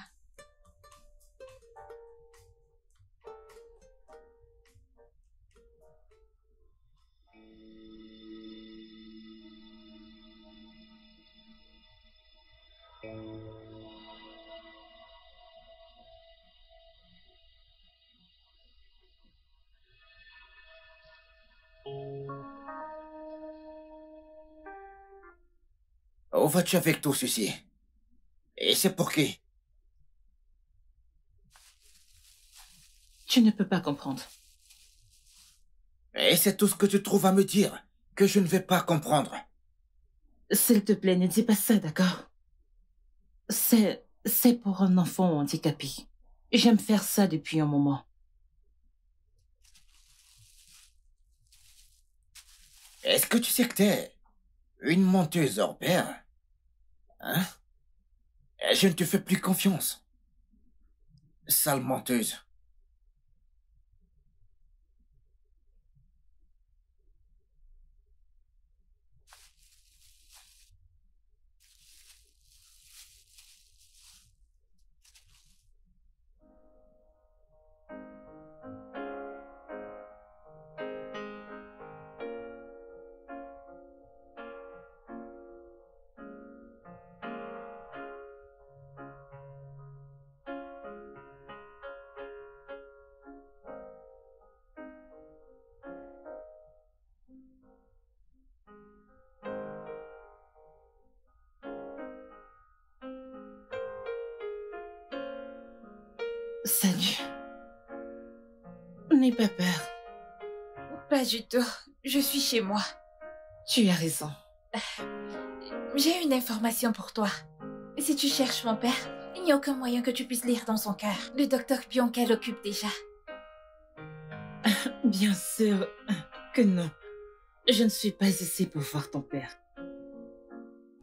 Où vas-tu avec tout ceci? Et c'est pour qui? Tu ne peux pas comprendre. Et c'est tout ce que tu trouves à me dire, que je ne vais pas comprendre. S'il te plaît, ne dis pas ça, d'accord? C'est pour un enfant handicapé. J'aime faire ça depuis un moment. Est-ce que tu sais que t'es une menteuse hors pair? Hein? Je ne te fais plus confiance. Sale menteuse. Salut. N'aie pas peur. Pas du tout. Je suis chez moi. Tu as raison. J'ai une information pour toi. Si tu cherches mon père, il n'y a aucun moyen que tu puisses lire dans son cœur. Le docteur Bianca l'occupe déjà. Bien sûr que non. Je ne suis pas ici pour voir ton père.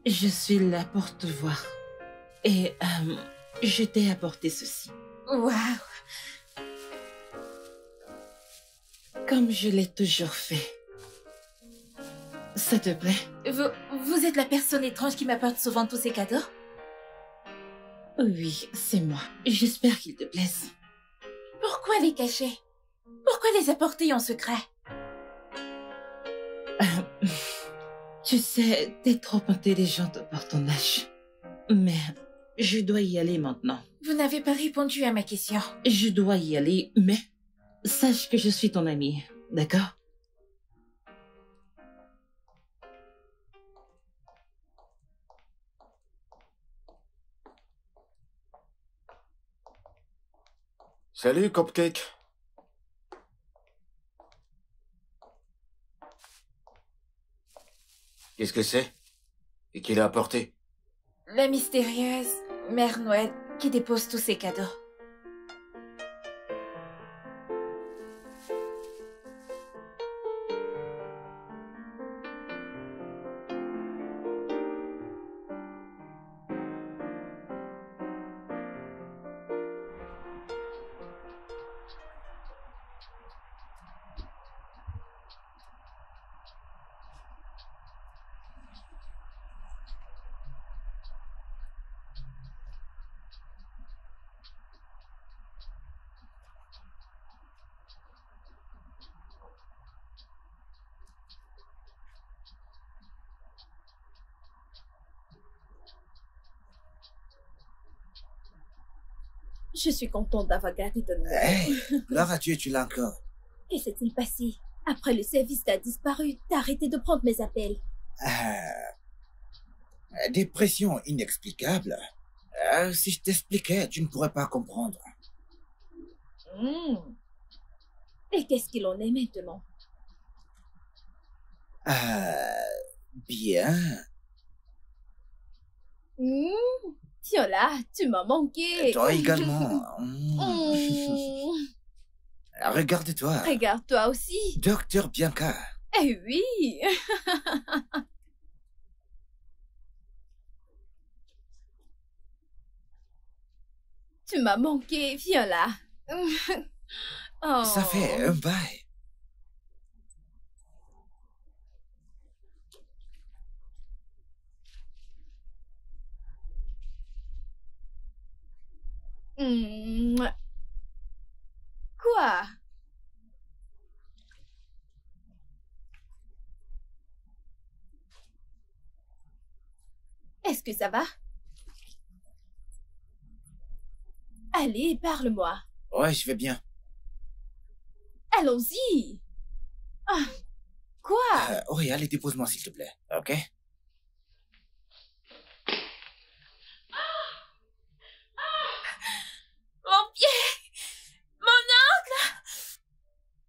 Je suis là pour te voir. Et je t'ai apporté ceci. Waouh! Comme je l'ai toujours fait. Ça te plaît? Vous êtes la personne étrange qui m'apporte souvent tous ces cadeaux? Oui, c'est moi. J'espère qu'ils te plaisent. Pourquoi les cacher? Pourquoi les apporter en secret? Tu sais, t'es trop intelligente pour ton âge. Mais je dois y aller maintenant. Vous n'avez pas répondu à ma question. Je dois y aller, mais sache que je suis ton amie, d'accord? Salut, Cupcake. Qu'est-ce que c'est? Et qui l'a apporté? La mystérieuse Mère Noël qui dépose tous ses cadeaux. Je suis contente d'avoir gardé ton numéro. Hey, gloire à Dieu, tu l'as encore. Que s'est-il passé? Après le service, t'as disparu. T'as arrêté de prendre mes appels. Dépression inexplicable. Si je t'expliquais, tu ne pourrais pas comprendre. Et qu'est-ce qu'il en est maintenant? Bien. Tiens là, tu m'as manqué. Toi également. Regarde-toi. Regarde-toi aussi. Docteur Bianca. Eh oui. Tu m'as manqué, viens là. Oh. Ça fait un bail. Quoi? Est-ce que ça va? Allez, parle-moi. Ouais, je vais bien. Allons-y. Ah, quoi? Oui, allez, dépose-moi s'il te plaît, ok? Mon pied! Mon oncle!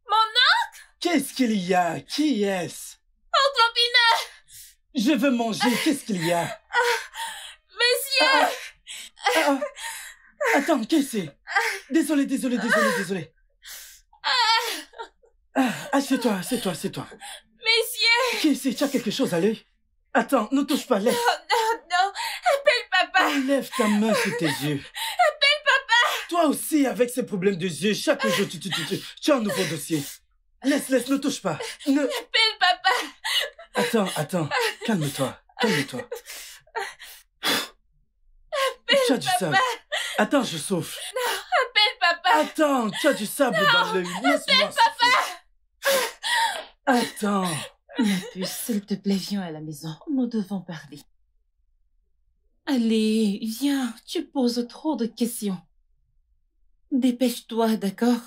Mon oncle! Qu'est-ce qu'il y a? Qui est-ce? Oncle Opinel! Je veux manger, qu'est-ce qu'il y a? Messieurs! Attends, qu'est-ce que c'est? Désolé. Assieds-toi. Messieurs! Qu'est-ce que c'est? Tu as quelque chose, allez? Attends, ne touche pas, lève. Non! Appelle papa! Lève ta main sur tes yeux. Appelle papa! Toi aussi, avec ces problèmes de yeux, chaque jour, tu as un nouveau dossier. Laisse, ne touche pas. Appelle papa! Attends, calme-toi. Tu as du sable. Attends, je souffle. Non, appelle papa! Attends, tu as du sable dans l'œil. Laisse-moi souffler. Attends. Ma puce, s'il te plaît, viens à la maison. Nous devons parler. Allez, viens, tu poses trop de questions. Dépêche-toi, d'accord?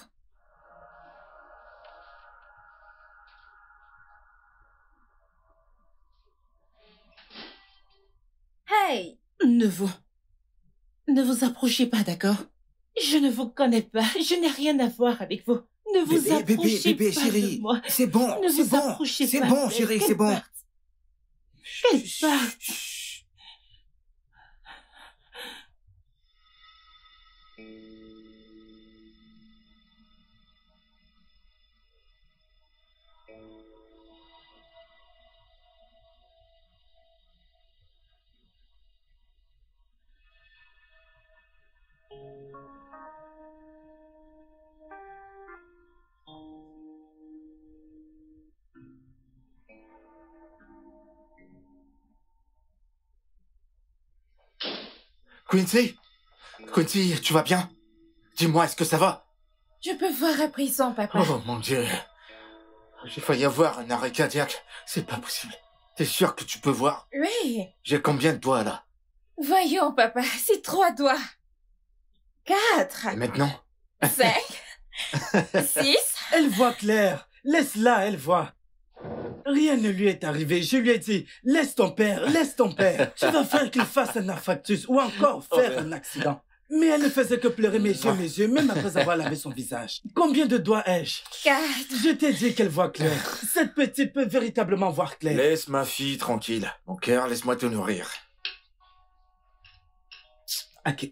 Hey! Ne vous approchez pas, d'accord? Je ne vous connais pas. Je n'ai rien à voir avec vous. Ne vous approchez pas chérie. de moi. C'est bon, Ne c'est vous bon. approchez C'est pas bon, d'elle. chérie, Qu'elle c'est bon. parte. Qu'elle parte. Quincy? Quincy, tu vas bien? Dis-moi, est-ce que ça va? Je peux voir à présent, papa. Oh mon Dieu. J'ai failli avoir un arrêt cardiaque. C'est pas possible. T'es sûr que tu peux voir? Oui. J'ai combien de doigts là? Voyons, papa, c'est 3 doigts. 4. Et maintenant? 5. 6. Elle voit clair. Laisse-la, elle voit. Rien ne lui est arrivé. Je lui ai dit, laisse ton père, laisse ton père. Tu vas faire qu'il fasse un infarctus ou encore faire un accident. Mais elle ne faisait que pleurer mes yeux, même après avoir lavé son visage. Combien de doigts ai-je? 4. Je t'ai dit qu'elle voit clair. Cette petite peut véritablement voir clair. Laisse ma fille tranquille. Mon cœur, laisse-moi te nourrir. Ok.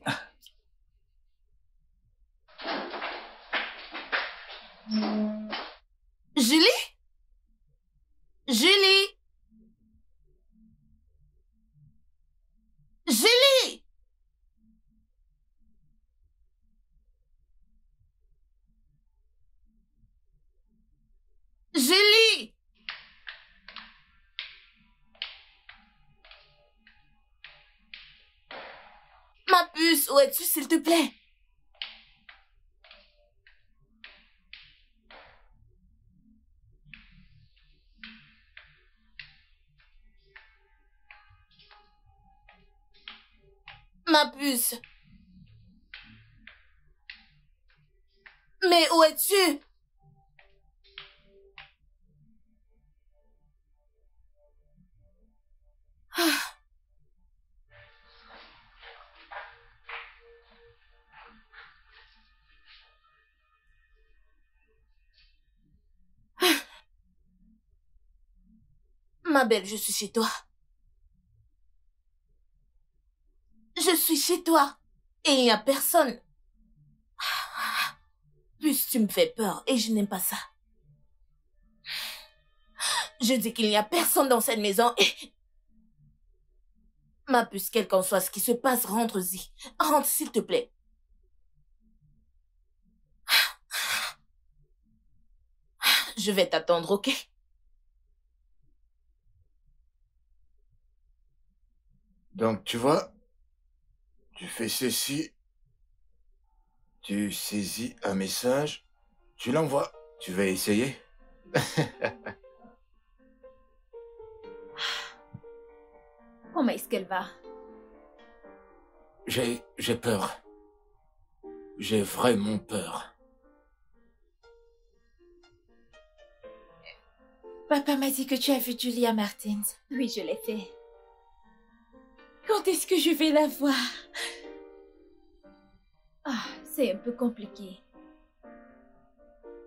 Julie? Julie? Julie? Julie? Ma puce, où es-tu, s'il te plaît? Ma puce. Mais où es-tu? Ah. Ma belle, je suis chez toi. Je suis chez toi. Et il n'y a personne. Plus tu me fais peur et je n'aime pas ça. Je dis qu'il n'y a personne dans cette maison et... Ma puce, quel qu'en soit ce qui se passe, rentre-y. Rentre, s'il te plaît. Je vais t'attendre, ok? Donc, tu vois, tu fais ceci, tu saisis un message, tu l'envoies. Tu vas essayer? Comment est-ce qu'elle va? J'ai peur. J'ai vraiment peur. Papa m'a dit que tu as vu Julia Martins. Oui, je l'ai fait. Quand est-ce que je vais la voir? Ah, c'est un peu compliqué.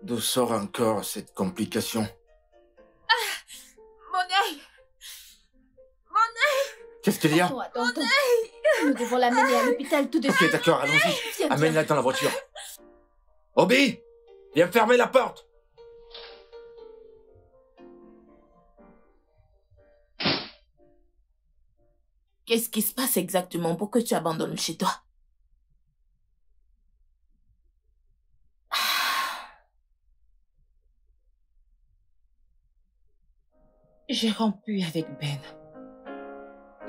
D'où sort encore cette complication? Mon œil! Mon œil! Qu'est-ce qu'il y a? Oh, attends. Nous devons l'amener à l'hôpital tout de suite. Ok, d'accord, allons-y. Tiens, Amène-la dans la voiture. Obi, viens fermer la porte. Qu'est-ce qui se passe exactement pour que tu abandonnes chez toi? J'ai rompu avec Ben.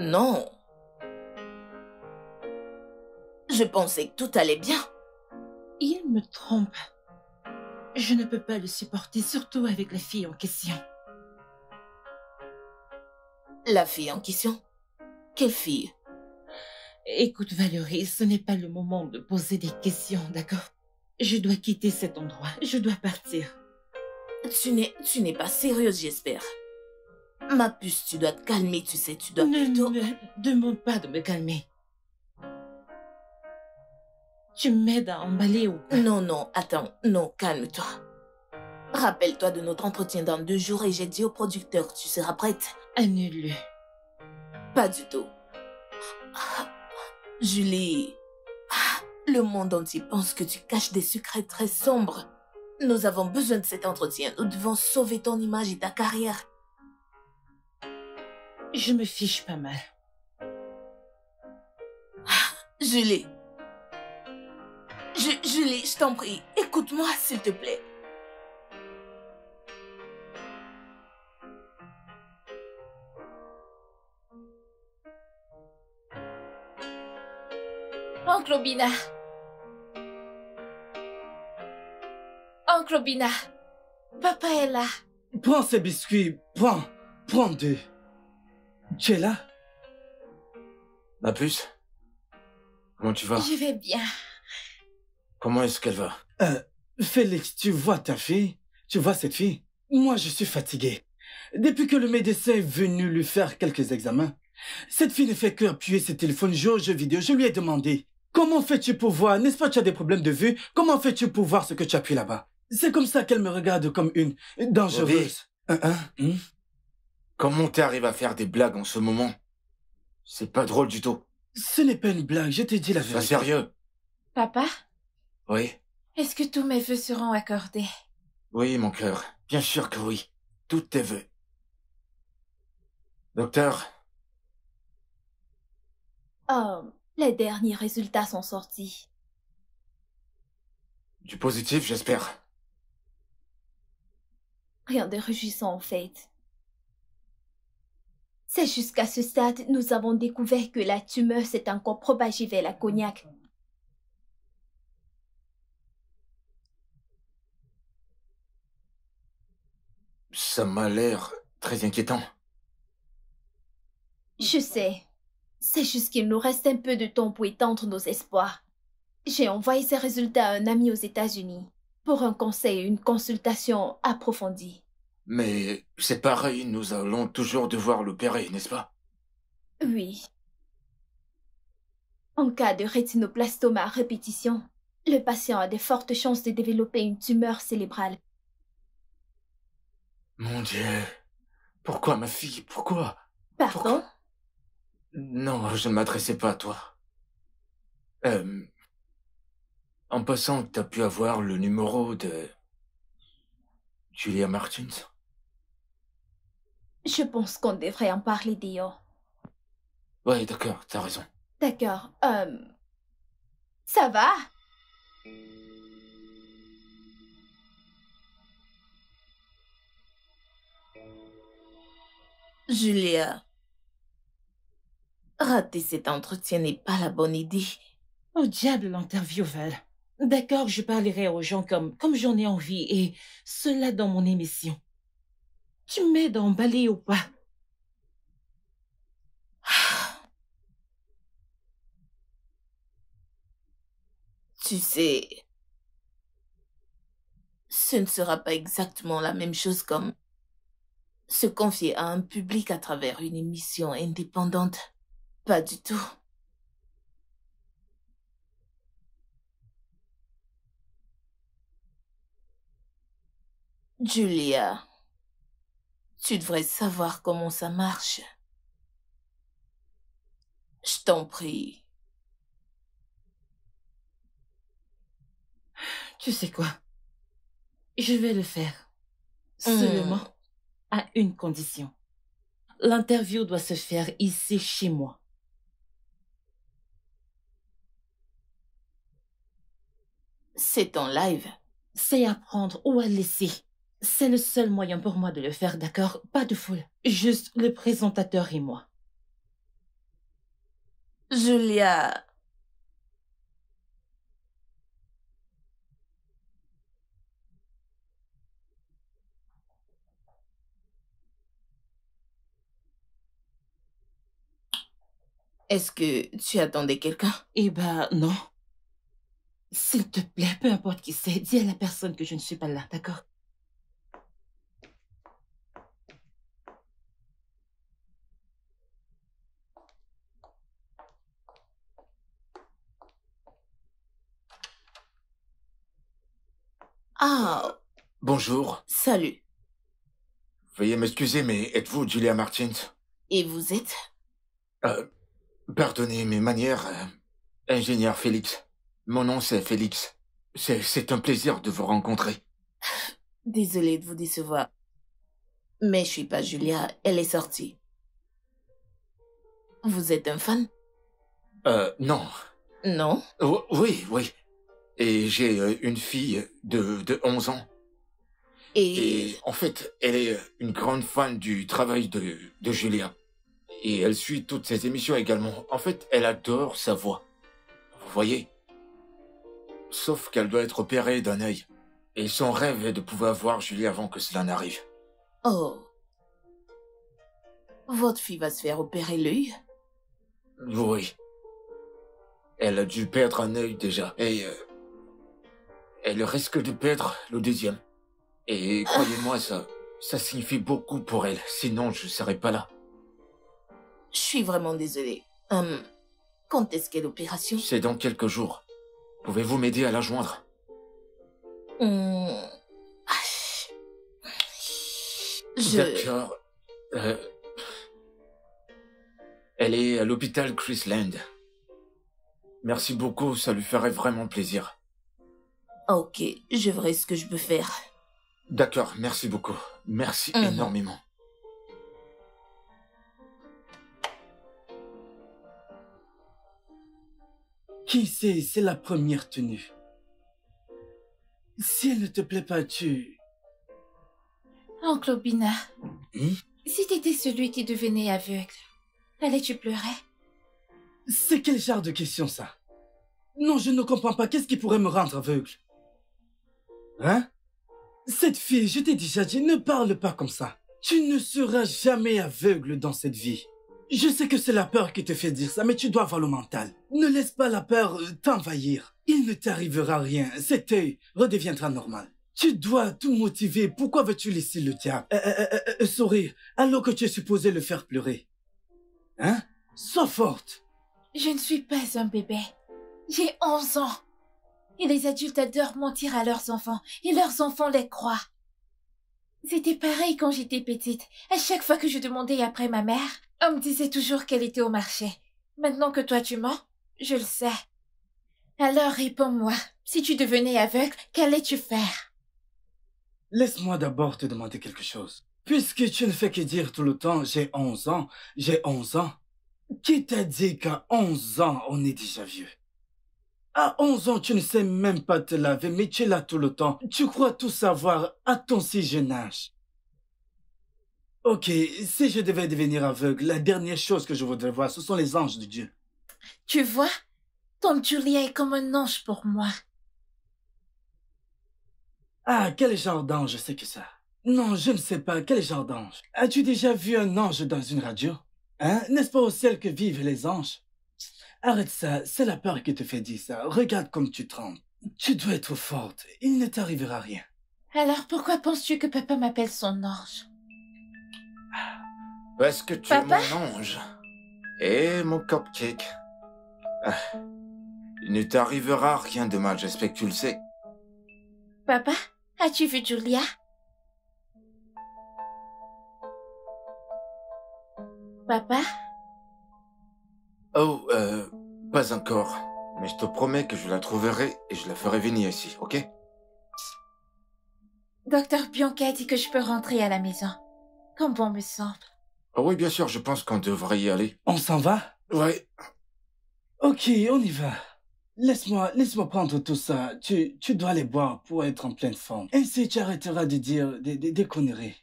Non. Je pensais que tout allait bien. Il me trompe. Je ne peux pas le supporter, surtout avec la fille en question. La fille en question? Quelle fille? Écoute, Valérie, ce n'est pas le moment de poser des questions, d'accord? Je dois quitter cet endroit. Je dois partir. Tu n'es pas sérieuse, j'espère. Ma puce, tu dois te calmer, tu sais, tu dois Ne plutôt... me demande pas de me calmer. Tu m'aides à emballer ou pas? Non, non, attends. Non, calme-toi. Rappelle-toi de notre entretien dans 2 jours et j'ai dit au producteur que tu seras prête. Annule-le. Pas du tout. Julie, le monde entier pense que tu caches des secrets très sombres. Nous avons besoin de cet entretien. Nous devons sauver ton image et ta carrière. Je me fiche pas mal. Julie. Julie, je t'en prie, écoute-moi s'il te plaît. Oncle Obina. Oncle Obina. Papa est là. Prends ces biscuits, prends 2. Tu es là? Ma puce? Comment tu vas? Je vais bien. Comment est-ce qu'elle va? Félix, tu vois ta fille? Tu vois cette fille? Moi, je suis fatigué. Depuis que le médecin est venu lui faire quelques examens, cette fille ne fait que appuyer ses téléphones, jouer aux jeux vidéo. Je lui ai demandé, comment fais-tu pour voir? N'est-ce pas que tu as des problèmes de vue? Comment fais-tu pour voir ce que tu appuies là-bas? C'est comme ça qu'elle me regarde comme une dangereuse. Comment t'arrives à faire des blagues en ce moment? C'est pas drôle du tout. Ce n'est pas une blague, je te dis la Sois vérité. sérieux. Papa, Oui? est-ce que tous mes vœux seront accordés? Oui, mon cœur. Bien sûr que oui. Tous tes vœux. Docteur, Oh, les derniers résultats sont sortis. du positif, j'espère. Rien de réjouissant en fait. C'est jusqu'à ce stade, nous avons découvert que la tumeur s'est encore propagée vers la cognac. Ça m'a l'air très inquiétant. Je sais. C'est juste qu'il nous reste un peu de temps pour étendre nos espoirs. J'ai envoyé ces résultats à un ami aux États-Unis pour un conseil et une consultation approfondie. Mais c'est pareil, nous allons toujours devoir l'opérer, n'est-ce pas? Oui. En cas de rétinoblastoma à répétition, le patient a de fortes chances de développer une tumeur cérébrale. Mon Dieu. Pourquoi, ma fille? Pourquoi? Pardon? Non, je ne m'adressais pas à toi. En passant, t'as pu avoir le numéro de Julia Martins? Je pense qu'on devrait en parler d'ailleurs. Ouais, d'accord, t'as raison. D'accord. Ça va? Julia, rater cet entretien n'est pas la bonne idée. Au diable l'interview, Val. D'accord, je parlerai aux gens comme j'en ai envie et cela dans mon émission. Tu m'aides à emballer ou pas? Tu sais, ce ne sera pas exactement la même chose comme se confier à un public à travers une émission indépendante. Pas du tout. Julia, tu devrais savoir comment ça marche. Je t'en prie. Tu sais quoi? Je vais le faire. Seulement à une condition. L'interview doit se faire ici, chez moi. C'est en live. C'est à prendre ou à laisser. C'est le seul moyen pour moi de le faire, d'accord? Pas de foule. Juste le présentateur et moi. Julia. Est-ce que tu attendais quelqu'un? Eh ben, non. S'il te plaît, peu importe qui c'est, dis à la personne que je ne suis pas là, d'accord? Ah, Bonjour. salut. Veuillez m'excuser, mais êtes-vous Julia Martins? Et vous êtes? Pardonnez mes manières, ingénieur Félix. Mon nom c'est Félix. C'est un plaisir de vous rencontrer. Désolée de vous décevoir. Mais je suis pas Julia, elle est sortie. Vous êtes un fan? Non. Non? Oui, oui. Et j'ai une fille de 11 ans. Et en fait, elle est une grande fan du travail de Julia. Et elle suit toutes ses émissions également. En fait, elle adore sa voix. Vous voyez? Sauf qu'elle doit être opérée d'un œil. Et son rêve est de pouvoir voir Julia avant que cela n'arrive. Oh. Votre fille va se faire opérer l'œil? Oui. Elle a dû perdre un œil déjà. Et elle risque de perdre le deuxième. Et croyez-moi, ça signifie beaucoup pour elle. Sinon, je serais pas là. Je suis vraiment désolée. Quand est-ce qu'est l'opération? C'est dans quelques jours. Pouvez-vous m'aider à la joindre? D'accord. Elle est à l'hôpital Chrisland. Merci beaucoup, ça lui ferait vraiment plaisir. Ok, je verrai ce que je peux faire. D'accord, merci beaucoup. Merci énormément. Qui sait, c'est la première tenue. Si elle ne te plaît pas, tu... Oncle Obina, Hmm? si t'étais celui qui devenait aveugle, allais-tu pleurer? C'est quel genre de question, ça? Non, je ne comprends pas. Qu'est-ce qui pourrait me rendre aveugle? Hein? Cette fille, je t'ai déjà dit, ne parle pas comme ça. Tu ne seras jamais aveugle dans cette vie. Je sais que c'est la peur qui te fait dire ça, mais tu dois avoir le mental. Ne laisse pas la peur t'envahir. Il ne t'arrivera rien. Cet œil redeviendra normal. Tu dois tout motiver. Pourquoi veux-tu laisser le diable sourire alors que tu es supposé le faire pleurer? Hein? Sois forte. Je ne suis pas un bébé. J'ai 11 ans. Et les adultes adorent mentir à leurs enfants, et leurs enfants les croient. C'était pareil quand j'étais petite. À chaque fois que je demandais après ma mère, on me disait toujours qu'elle était au marché. Maintenant que toi tu mens, je le sais. Alors réponds-moi, si tu devenais aveugle, qu'allais-tu faire? Laisse-moi d'abord te demander quelque chose. Puisque tu ne fais que dire tout le temps, j'ai 11 ans, j'ai 11 ans. Qui t'a dit qu'à 11 ans, on est déjà vieux? À 11 ans, tu ne sais même pas te laver, mais tu es là tout le temps. Tu crois tout savoir à ton si jeune âge. Ok, si je devais devenir aveugle, la dernière chose que je voudrais voir, ce sont les anges de Dieu. Tu vois, ton Julia est comme un ange pour moi. Ah, quel genre d'ange c'est que ça? Non, je ne sais pas, quel genre d'ange? As-tu déjà vu un ange dans une radio? Hein? N'est-ce pas au ciel que vivent les anges? Arrête ça, c'est la peur qui te fait dire ça. Regarde comme tu trembles. Tu dois être forte, il ne t'arrivera rien. Alors pourquoi penses-tu que papa m'appelle son ange? Parce que tu Papa? es mon ange. Et mon cupcake. Ah, il ne t'arrivera rien de mal, j'espère que tu le sais. Papa, as-tu vu Julia? Papa? Oh, pas encore. Mais je te promets que je la trouverai et je la ferai venir ici, ok? Docteur Bianca a dit que je peux rentrer à la maison. Comme bon me semble. Oh oui, bien sûr, je pense qu'on devrait y aller. On s'en va? Ouais. Ok, on y va. Laisse-moi prendre tout ça. Tu dois les boire pour être en pleine forme. Ainsi, tu arrêteras de dire des conneries.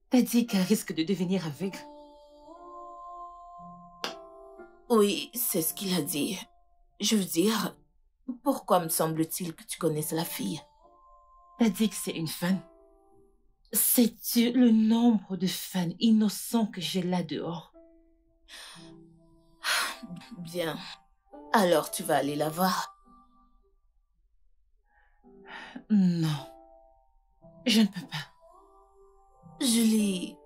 T'as dit qu'elle risque de devenir aveugle? Oui, c'est ce qu'il a dit. Je veux dire, pourquoi me semble-t-il que tu connaisses la fille? T'as dit que c'est une fan? Sais-tu le nombre de fans innocents que j'ai là dehors? Bien. Alors tu vas aller la voir. Non. Je ne peux pas. Julie,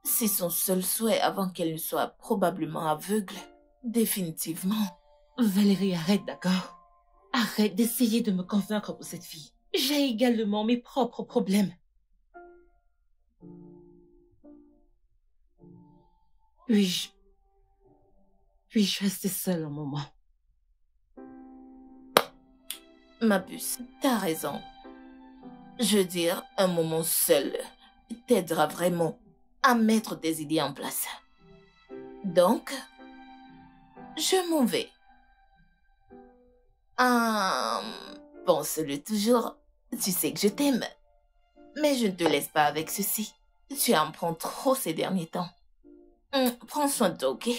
c'est son seul souhait avant qu'elle ne soit probablement aveugle. Définitivement. Valérie, arrête, d'accord? Arrête d'essayer de me convaincre pour cette fille. J'ai également mes propres problèmes. Puis-je rester seule un moment? Ma puce, t'as raison. Je veux dire, un moment seul t'aidera vraiment à mettre tes idées en place. Donc, je m'en vais. Pense-le toujours. Tu sais que je t'aime. Mais je ne te laisse pas avec ceci. Tu en prends trop ces derniers temps. Prends soin de toi, ok?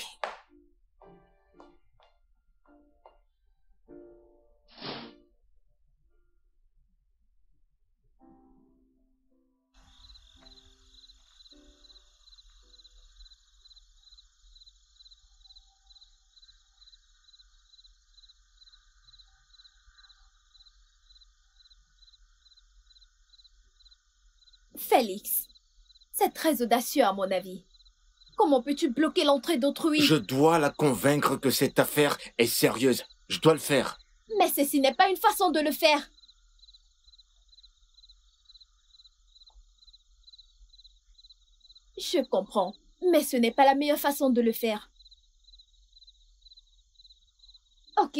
Félix, c'est très audacieux à mon avis. Comment peux-tu bloquer l'entrée d'autrui? Je dois la convaincre que cette affaire est sérieuse. Je dois le faire. Mais ceci n'est pas une façon de le faire. Je comprends, mais ce n'est pas la meilleure façon de le faire. Ok.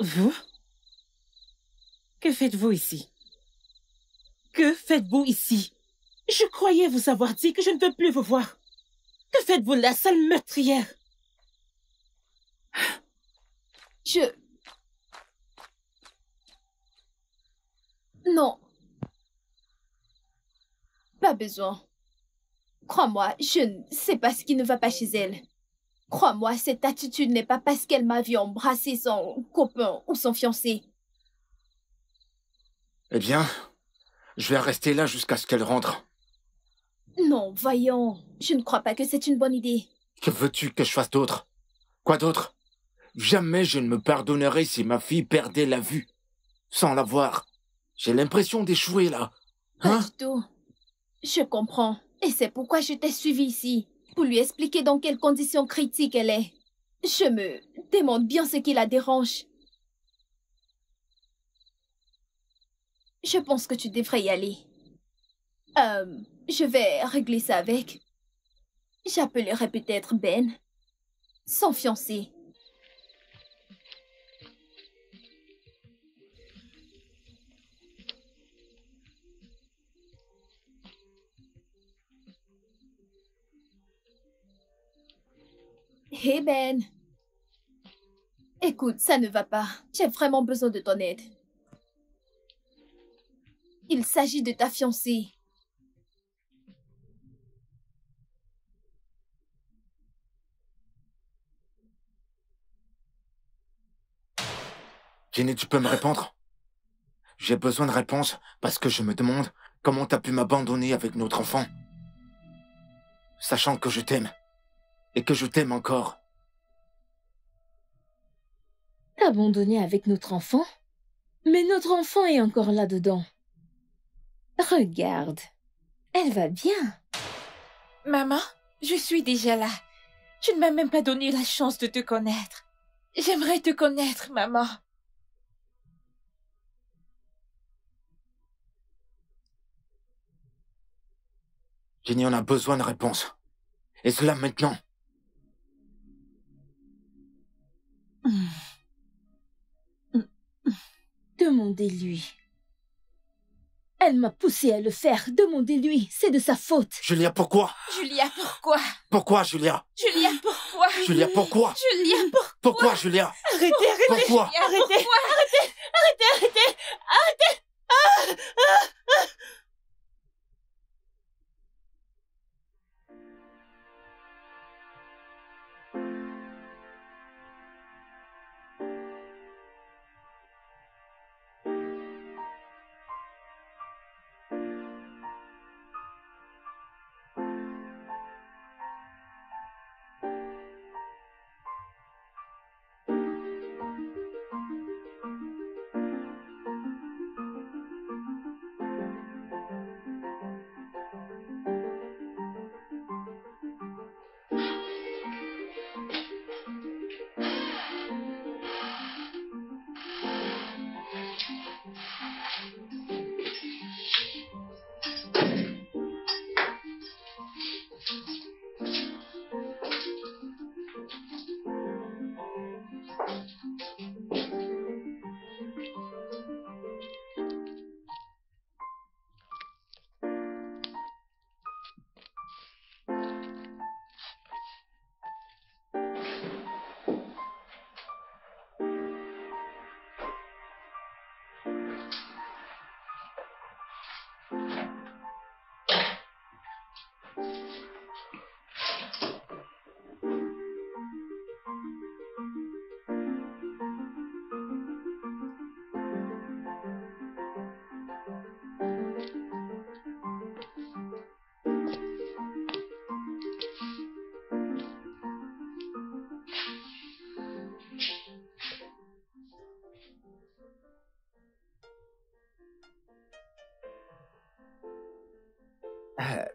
Vous? Que faites-vous ici? Que faites-vous ici? Je croyais vous avoir dit que je ne veux plus vous voir. Que faites-vous là, sale meurtrière? Non. Pas besoin. Crois-moi, je ne sais pas ce qui ne va pas chez elle. Crois-moi, cette attitude n'est pas parce qu'elle m'a vu embrasser son copain ou son fiancé. Eh bien, je vais rester là jusqu'à ce qu'elle rentre. Non, voyons. Je ne crois pas que c'est une bonne idée. Que veux-tu que je fasse d'autre? Quoi d'autre? Jamais je ne me pardonnerai si ma fille perdait la vue. Sans la voir. J'ai l'impression d'échouer là. Pas du tout. Je comprends. Et c'est pourquoi je t'ai suivi ici. Pour lui expliquer dans quelles conditions critiques elle est. Je me demande bien ce qui la dérange. Je pense que tu devrais y aller. Je vais régler ça avec. J'appellerai peut-être Ben. Son fiancé. Hey Ben. Écoute, ça ne va pas. J'ai vraiment besoin de ton aide. Il s'agit de ta fiancée. Jenny, tu peux me répondre? J'ai besoin de réponses parce que je me demande comment t'as pu m'abandonner avec notre enfant. Sachant que je t'aime. Et que je t'aime encore. T'abandonner avec notre enfant? Mais notre enfant est encore là-dedans. Regarde. Elle va bien. Maman, je suis déjà là. Tu ne m'as même pas donné la chance de te connaître. J'aimerais te connaître, maman. Jenny, on a besoin de réponses. Et cela maintenant. Demandez-lui. Elle m'a poussé à le faire. Demandez-lui. C'est de sa faute. Julia, pourquoi? Julia, pourquoi? Pourquoi, Julia? Julia, pourquoi? Julia, pourquoi? Julia, pourquoi? Pourquoi, Julia? Arrêtez, arrêtez! Pourquoi? Julia, Arrêtez, pourquoi? arrêtez!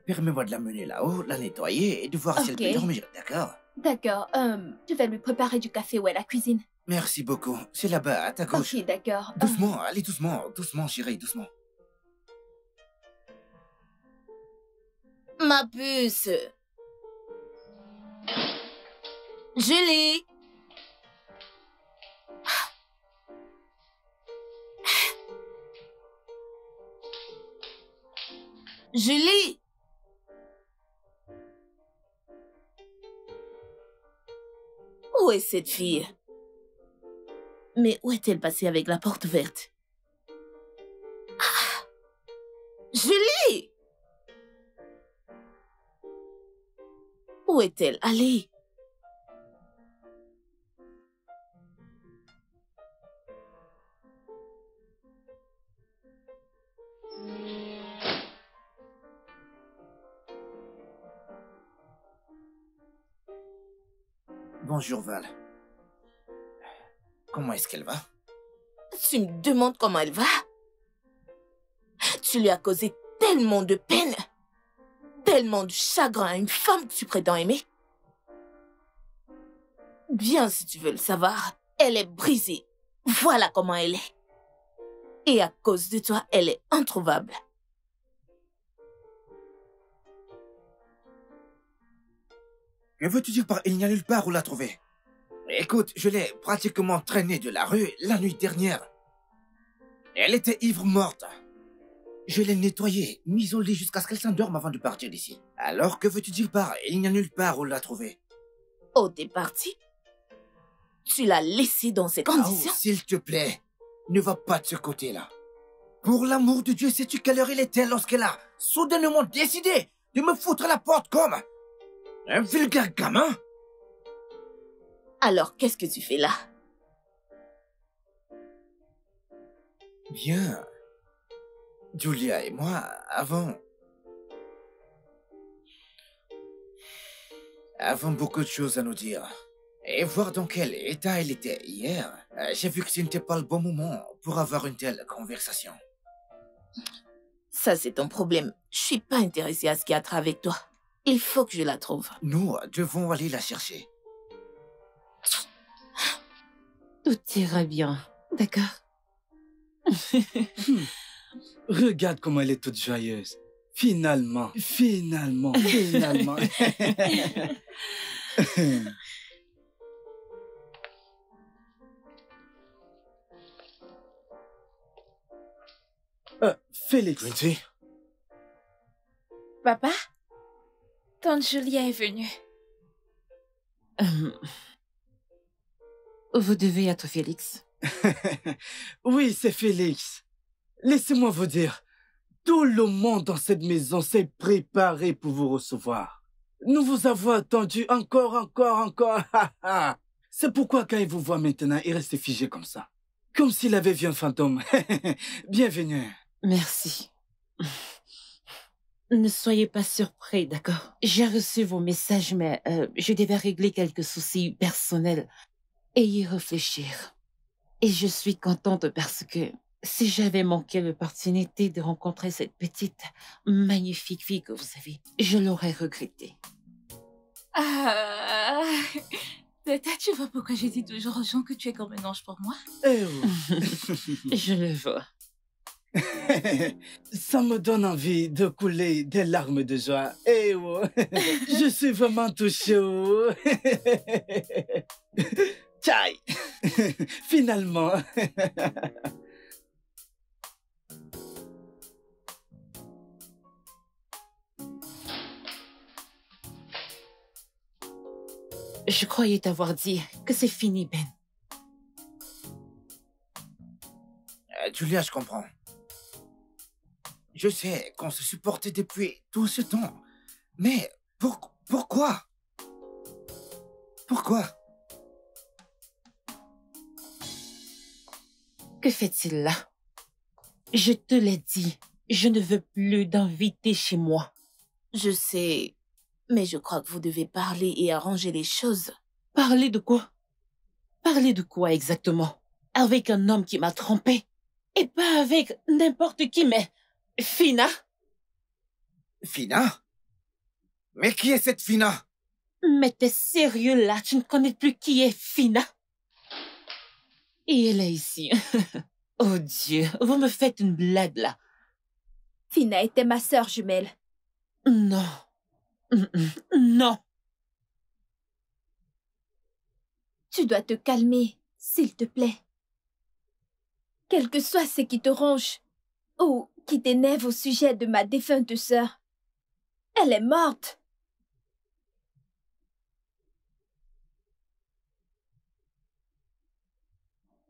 permets-moi de la mener là-haut, la nettoyer et de voir si elle Ok. peut dormir, d'accord? D'accord, je vais lui préparer du café ou à la cuisine. Merci beaucoup. C'est là-bas, à ta gauche. Ok, d'accord. Doucement, allez doucement, doucement, chérie, doucement. Ma puce. Julie. Julie. Où est cette fille? Mais où est-elle passée avec la porte ouverte? Ah! Julie! Où est-elle allée? Bonjour, Val. Comment est-ce qu'elle va? Tu me demandes comment elle va? Tu lui as causé tellement de peine, tellement de chagrin à une femme que tu prétends aimer. Bien, si tu veux le savoir, elle est brisée. Voilà comment elle est. Et à cause de toi, elle est introuvable. Que veux-tu dire par il n'y a nulle part où la trouver? Écoute, je l'ai pratiquement traînée de la rue la nuit dernière. Elle était ivre morte. Je l'ai nettoyée, mise au lit jusqu'à ce qu'elle s'endorme avant de partir d'ici. Alors que veux-tu dire par il n'y a nulle part où la trouver? Oh, t'es parti? Tu l'as laissée dans ces conditions? Oh, s'il te plaît, ne va pas de ce côté-là. Pour l'amour de Dieu, sais-tu quelle heure il était lorsqu'elle a soudainement décidé de me foutre à la porte comme un vulgaire gamin? Alors, qu'est-ce que tu fais là? Bien. Julia et moi avons beaucoup de choses à nous dire. Et voir dans quel état elle était hier, j'ai vu que ce n'était pas le bon moment pour avoir une telle conversation. Ça, c'est ton problème. Je suis pas intéressée à ce qu'il y a trait avec toi. Il faut que je la trouve. Nous devons aller la chercher. Tout ira bien, d'accord? Regarde comment elle est toute joyeuse. Finalement, finalement, finalement. Félix. Quincy? Papa? Tante Julia est venue. Vous devez être Félix. Oui, c'est Félix. Laissez-moi vous dire, tout le monde dans cette maison s'est préparé pour vous recevoir. Nous vous avons attendu encore. C'est pourquoi quand il vous voit maintenant, il reste figé comme ça. Comme s'il avait vu un fantôme. Bienvenue. Merci. Ne soyez pas surpris, d'accord? J'ai reçu vos messages, mais je devais régler quelques soucis personnels et y réfléchir. Et je suis contente parce que si j'avais manqué l'opportunité de rencontrer cette petite, magnifique fille que vous avez, je l'aurais regretté. Ah, Tata, tu vois pourquoi je dis toujours aux gens que tu es comme un ange pour moi? Eh oh. Je le vois. Ça me donne envie de couler des larmes de joie. Eh oh. Je suis vraiment touché. Oh. Tchaï. Finalement. Je croyais t'avoir dit que c'est fini, Ben. Julia, je comprends. Je sais qu'on se supportait depuis tout ce temps. Mais pourquoi? Pourquoi? Que fait-il là? Je te l'ai dit, je ne veux plus d'invités chez moi. Je sais, mais je crois que vous devez parler et arranger les choses. Parler de quoi? Parler de quoi exactement? Avec un homme qui m'a trompé? Et pas avec n'importe qui, mais... Fina? Fina? Mais qui est cette Fina? Mais t'es sérieux là? Tu ne connais plus qui est Fina? Et elle est ici. Oh Dieu, vous me faites une blague là. Fina était ma sœur jumelle. Non. Non. Tu dois te calmer, s'il te plaît. Quel que soit ce qui te ronge ou qui t'énerve au sujet de ma défunte sœur, elle est morte.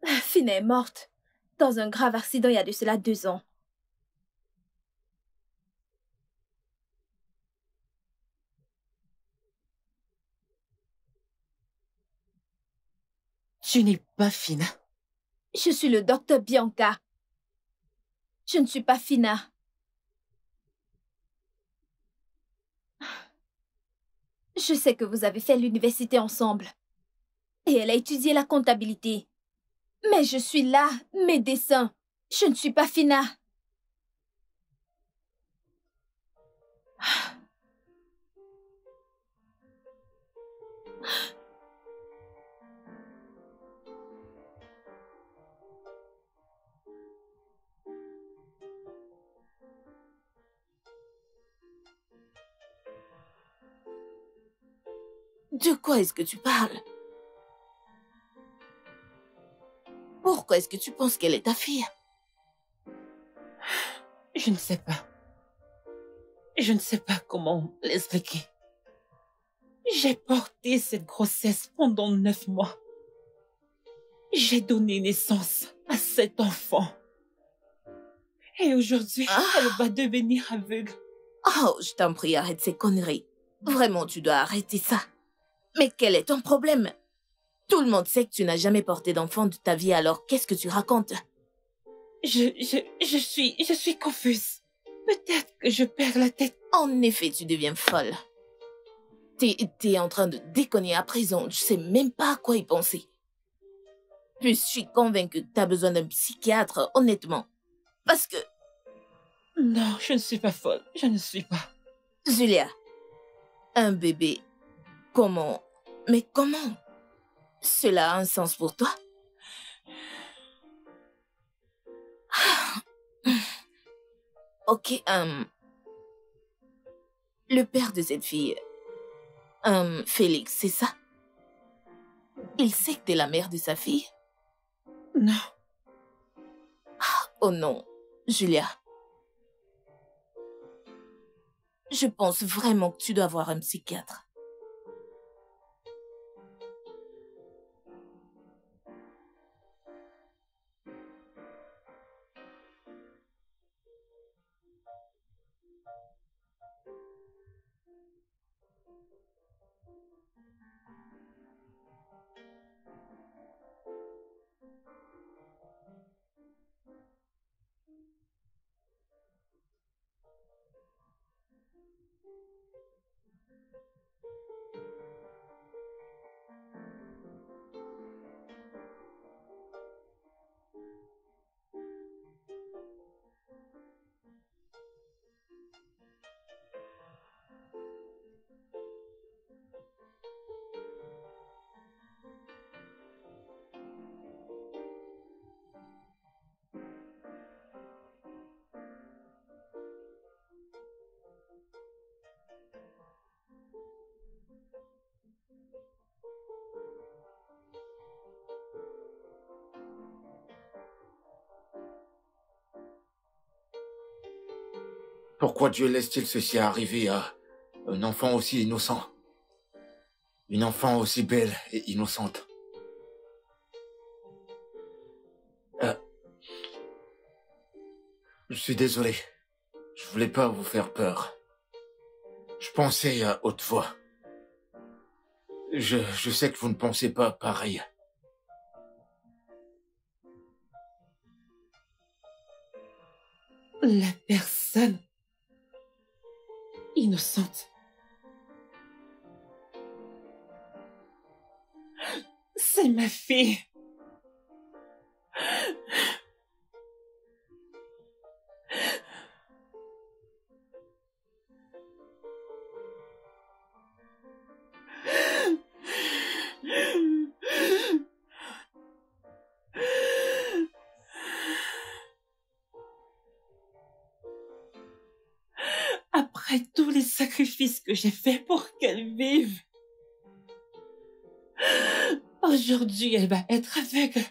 Fina est morte dans un grave accident il y a de cela 2 ans. Tu n'es pas Fina. Je suis le docteur Bianca. Je ne suis pas Fina. Je sais que vous avez fait l'université ensemble. Et elle a étudié la comptabilité. Mais je suis là, médecin. Je ne suis pas Fina. De quoi est-ce que tu parles? Pourquoi est-ce que tu penses qu'elle est ta fille? Je ne sais pas. Je ne sais pas comment l'expliquer. J'ai porté cette grossesse pendant 9 mois. J'ai donné naissance à cet enfant. Et aujourd'hui, elle va devenir aveugle. Oh, je t'en prie, arrête ces conneries. Vraiment, tu dois arrêter ça. Mais quel est ton problème? Tout le monde sait que tu n'as jamais porté d'enfant de ta vie, alors qu'est-ce que tu racontes? Je suis confuse. Peut-être que je perds la tête. En effet, tu deviens folle. T'es en train de déconner à présent. Je sais même pas à quoi y penser. Puis je suis convaincue que t'as besoin d'un psychiatre, honnêtement. Parce que... Non, je ne suis pas folle. Je ne suis pas. Julia, un bébé, comment? Mais comment? Cela a un sens pour toi? Ok, le père de cette fille, Félix, c'est ça? Il sait que t'es la mère de sa fille? Non. Oh non, Julia. Je pense vraiment que tu dois voir un psychiatre. Pourquoi Dieu laisse-t-il ceci arriver à un enfant aussi innocent? Une enfant aussi belle et innocente. Je suis désolé. Je voulais pas vous faire peur. Je pensais à haute voix. Je sais que vous ne pensez pas pareil. La personne innocente. C'est ma fille. après tous les sacrifices que j'ai faits pour qu'elle vive, aujourd'hui, elle va être aveugle.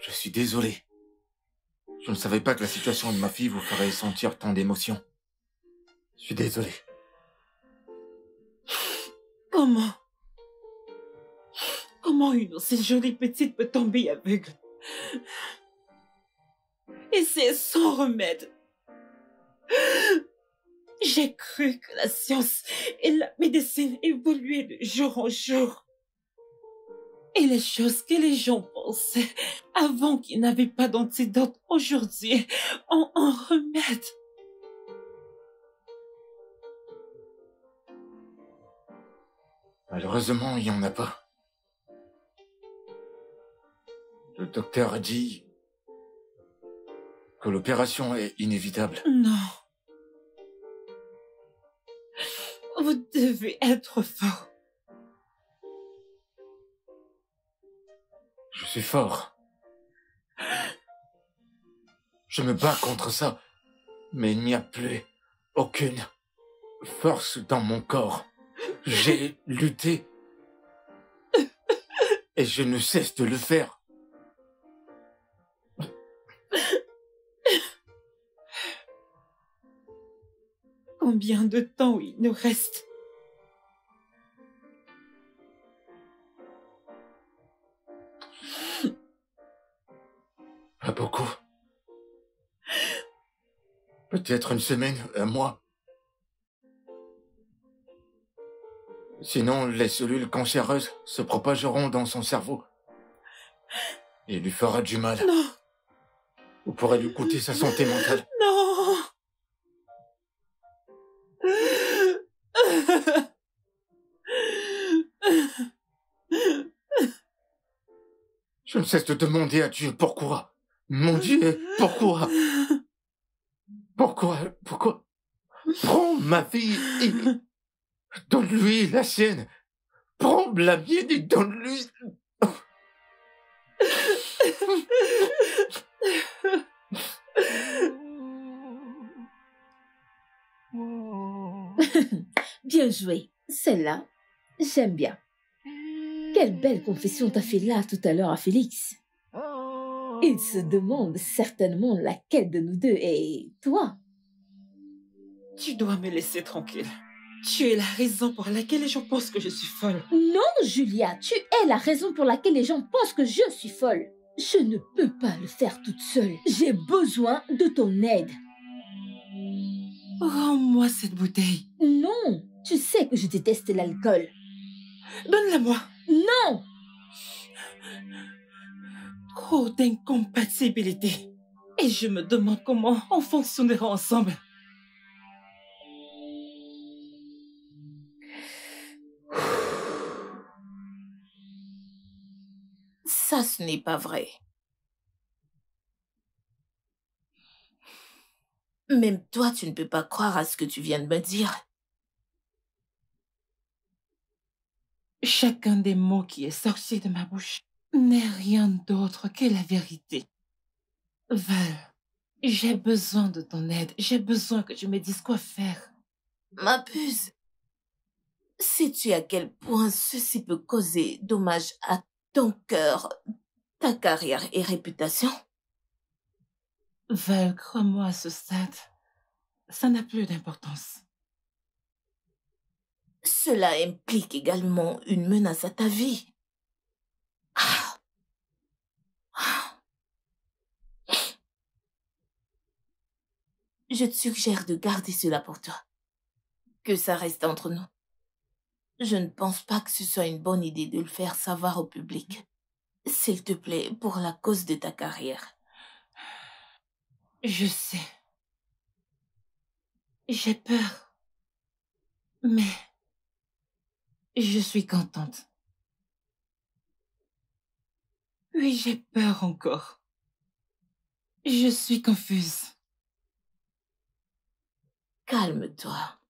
Je suis désolé. Je ne savais pas que la situation de ma fille vous ferait sentir tant d'émotions. Je suis désolé. Comment une aussi jolie petite peut tomber aveugle? Et c'est sans remède. J'ai cru que la science et la médecine évoluaient de jour en jour. Et les choses que les gens pensaient avant qu'ils n'avaient pas d'antidote aujourd'hui ont un remède. Malheureusement, il n'y en a pas. Le docteur a dit que l'opération est inévitable. Non. Vous devez être fort. Je suis fort. Je me bats contre ça, mais il n'y a plus aucune force dans mon corps. J'ai lutté et je ne cesse de le faire. Combien de temps il nous reste? Pas beaucoup. Peut-être une semaine, un mois. Sinon, les cellules cancéreuses se propageront dans son cerveau et lui fera du mal. Non. Ou pourrait lui coûter sa santé mentale. Non. Je ne cesse de demander à Dieu pourquoi. Mon Dieu, pourquoi? Pourquoi? Prends ma fille et donne-lui la sienne. Prends la mienne et donne-lui... Bien joué. Celle-là, j'aime bien. Quelle belle confession t'as fait là tout à l'heure à Félix. Il se demande certainement laquelle de nous deux est toi. Tu dois me laisser tranquille. Tu es la raison pour laquelle les gens pensent que je suis folle. Non, Julia, tu es la raison pour laquelle les gens pensent que je suis folle. Je ne peux pas le faire toute seule. J'ai besoin de ton aide. Rends-moi cette bouteille. Non, tu sais que je déteste l'alcool. Donne-la-moi. Non! Trop d'incompatibilité. Et je me demande comment on fonctionnera ensemble. Ça, ce n'est pas vrai. Même toi, tu ne peux pas croire à ce que tu viens de me dire. Chacun des mots qui est sorti de ma bouche n'est rien d'autre que la vérité. Val, j'ai besoin de ton aide. J'ai besoin que tu me dises quoi faire. Ma puce, sais-tu à quel point ceci peut causer dommage à ton cœur, ta carrière et réputation? Val, crois-moi à ce stade, ça n'a plus d'importance. Cela implique également une menace à ta vie. Je te suggère de garder cela pour toi. Que ça reste entre nous. Je ne pense pas que ce soit une bonne idée de le faire savoir au public. S'il te plaît, pour la cause de ta carrière. Je sais. J'ai peur. Mais je suis contente. Oui, j'ai peur encore. Je suis confuse. Calme-toi.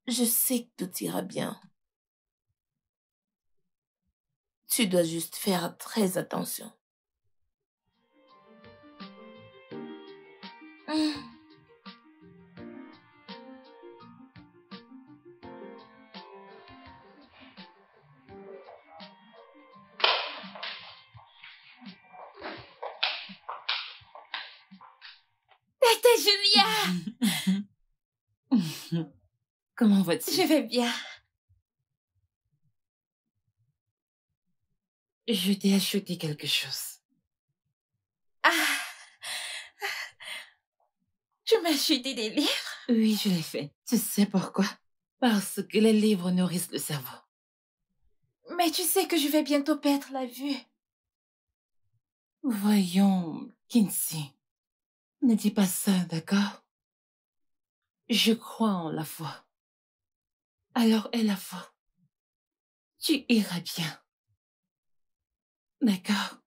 Je sais que tout ira bien. Tu dois juste faire très attention. Tata Julia! Comment vas-tu? Je vais bien. Je t'ai acheté quelque chose. Ah! Tu m'as acheté des livres? Oui, je l'ai fait. Tu sais pourquoi? Parce que les livres nourrissent le cerveau. Mais tu sais que je vais bientôt perdre la vue. Voyons, Kinsey. Ne dis pas ça, d'accord? Je crois en la foi. Alors aie la foi. Tu iras bien. D'accord?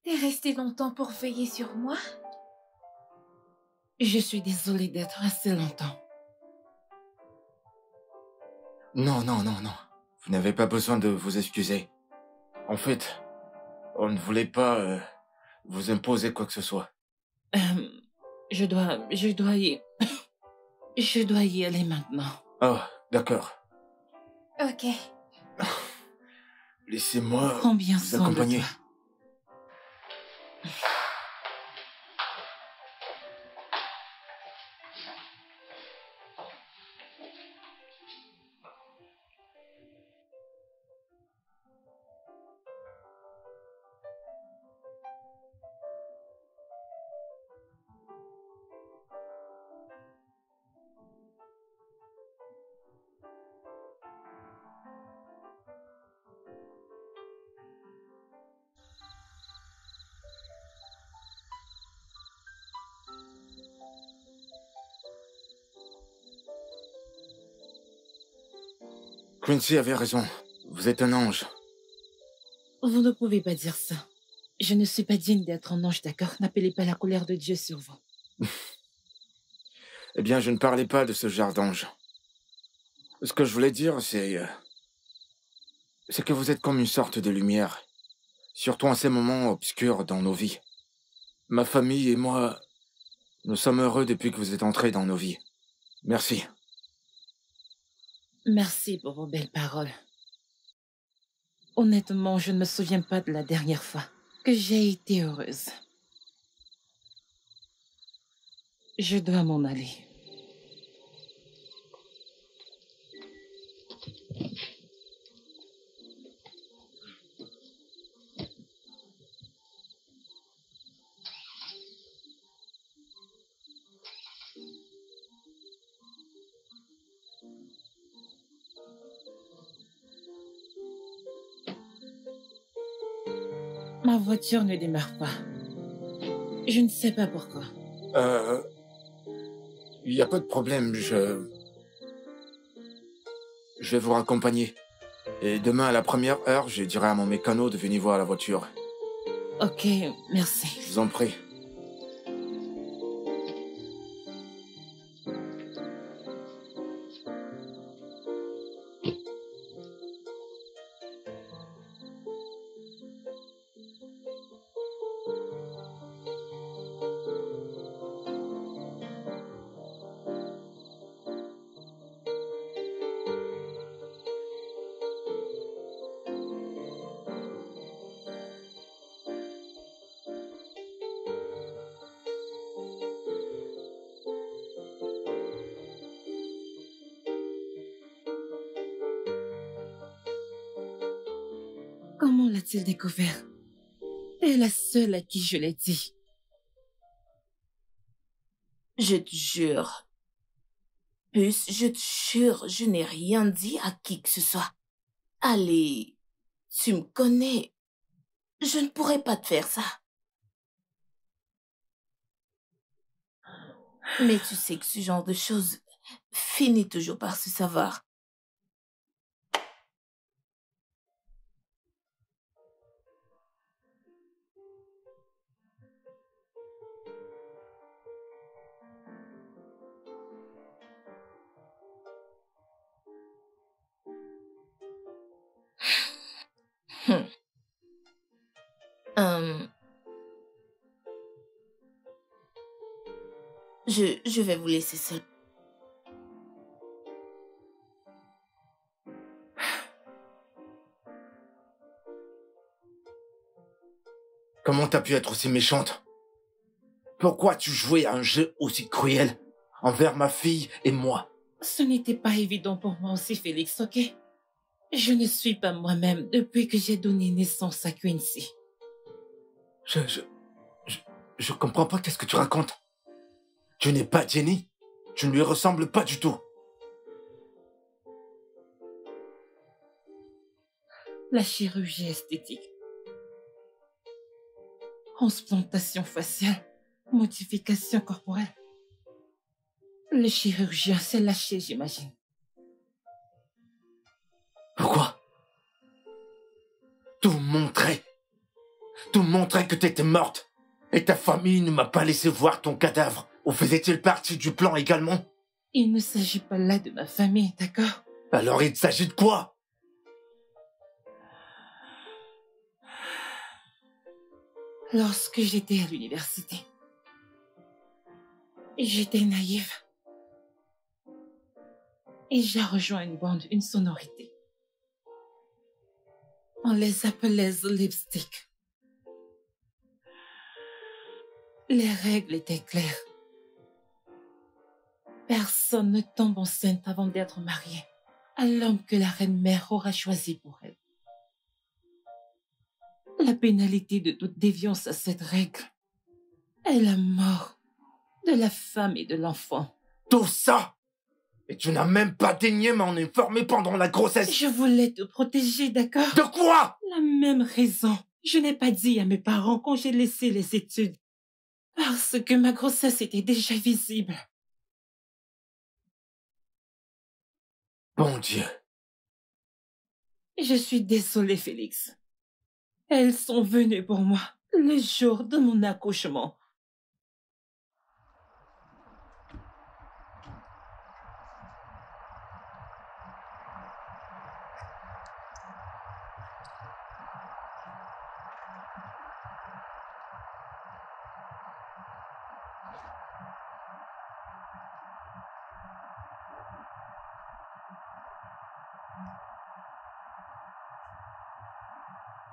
T'es resté longtemps pour veiller sur moi? Je suis désolée d'être resté longtemps. Non, non, non, non. Vous n'avez pas besoin de vous excuser. En fait, on ne voulait pas vous imposer quoi que ce soit. Je dois je dois y aller maintenant. Oh, d'accord. Ok. Laissez-moi Prends bien vous soin de accompagner. toi. Quincy avait raison. Vous êtes un ange. Vous ne pouvez pas dire ça. Je ne suis pas digne d'être un ange, d'accord? N'appelez pas la colère de Dieu sur vous. Eh bien, je ne parlais pas de ce genre d'ange. Ce que je voulais dire, c'est que vous êtes comme une sorte de lumière. Surtout en ces moments obscurs dans nos vies. Ma famille et moi, nous sommes heureux depuis que vous êtes entrés dans nos vies. Merci. Merci pour vos belles paroles. Honnêtement, je ne me souviens pas de la dernière fois que j'ai été heureuse. Je dois m'en aller. Ma voiture ne démarre pas. Je ne sais pas pourquoi. Il n'y a pas de problème, je vais vous raccompagner. Et demain, à la première heure, je dirai à mon mécano de venir voir la voiture. Ok, merci. Je vous en prie. a-t-il découvert? Elle est la seule à qui je l'ai dit. Je te jure. Puce, je te jure, je n'ai rien dit à qui que ce soit. Allez, tu me connais. Je ne pourrais pas te faire ça. Mais tu sais que ce genre de choses finit toujours par se savoir. Je vais vous laisser seul. Comment t'as pu être aussi méchante? Pourquoi tu jouais à un jeu aussi cruel envers ma fille et moi? Ce n'était pas évident pour moi aussi, Félix, ok? Je ne suis pas moi-même depuis que j'ai donné naissance à Quincy. Je comprends pas qu'est-ce que tu racontes. Tu n'es pas Jenny. Tu ne lui ressembles pas du tout. La chirurgie esthétique. Transplantation faciale. Modification corporelle. Le chirurgien s'est lâché, j'imagine. Pourquoi? Tout montrait que t'étais morte. Et ta famille ne m'a pas laissé voir ton cadavre. Ou faisait-il partie du plan également? Il ne s'agit pas là de ma famille, d'accord? Alors il s'agit de quoi? Lorsque j'étais à l'université, j'étais naïve. Et j'ai rejoint une bande, une sonorité. On les appelait The Lipstick. Les règles étaient claires. Personne ne tombe enceinte avant d'être marié à l'homme que la reine-mère aura choisi pour elle. La pénalité de toute déviance à cette règle est la mort de la femme et de l'enfant. Tout ça? Et tu n'as même pas daigné m'en informer pendant la grossesse? Je voulais te protéger, d'accord? De quoi? La même raison. Je n'ai pas dit à mes parents quand j'ai laissé les études. Parce que ma grossesse était déjà visible. Bon Dieu. Je suis désolée, Félix. Elles sont venues pour moi le jour de mon accouchement.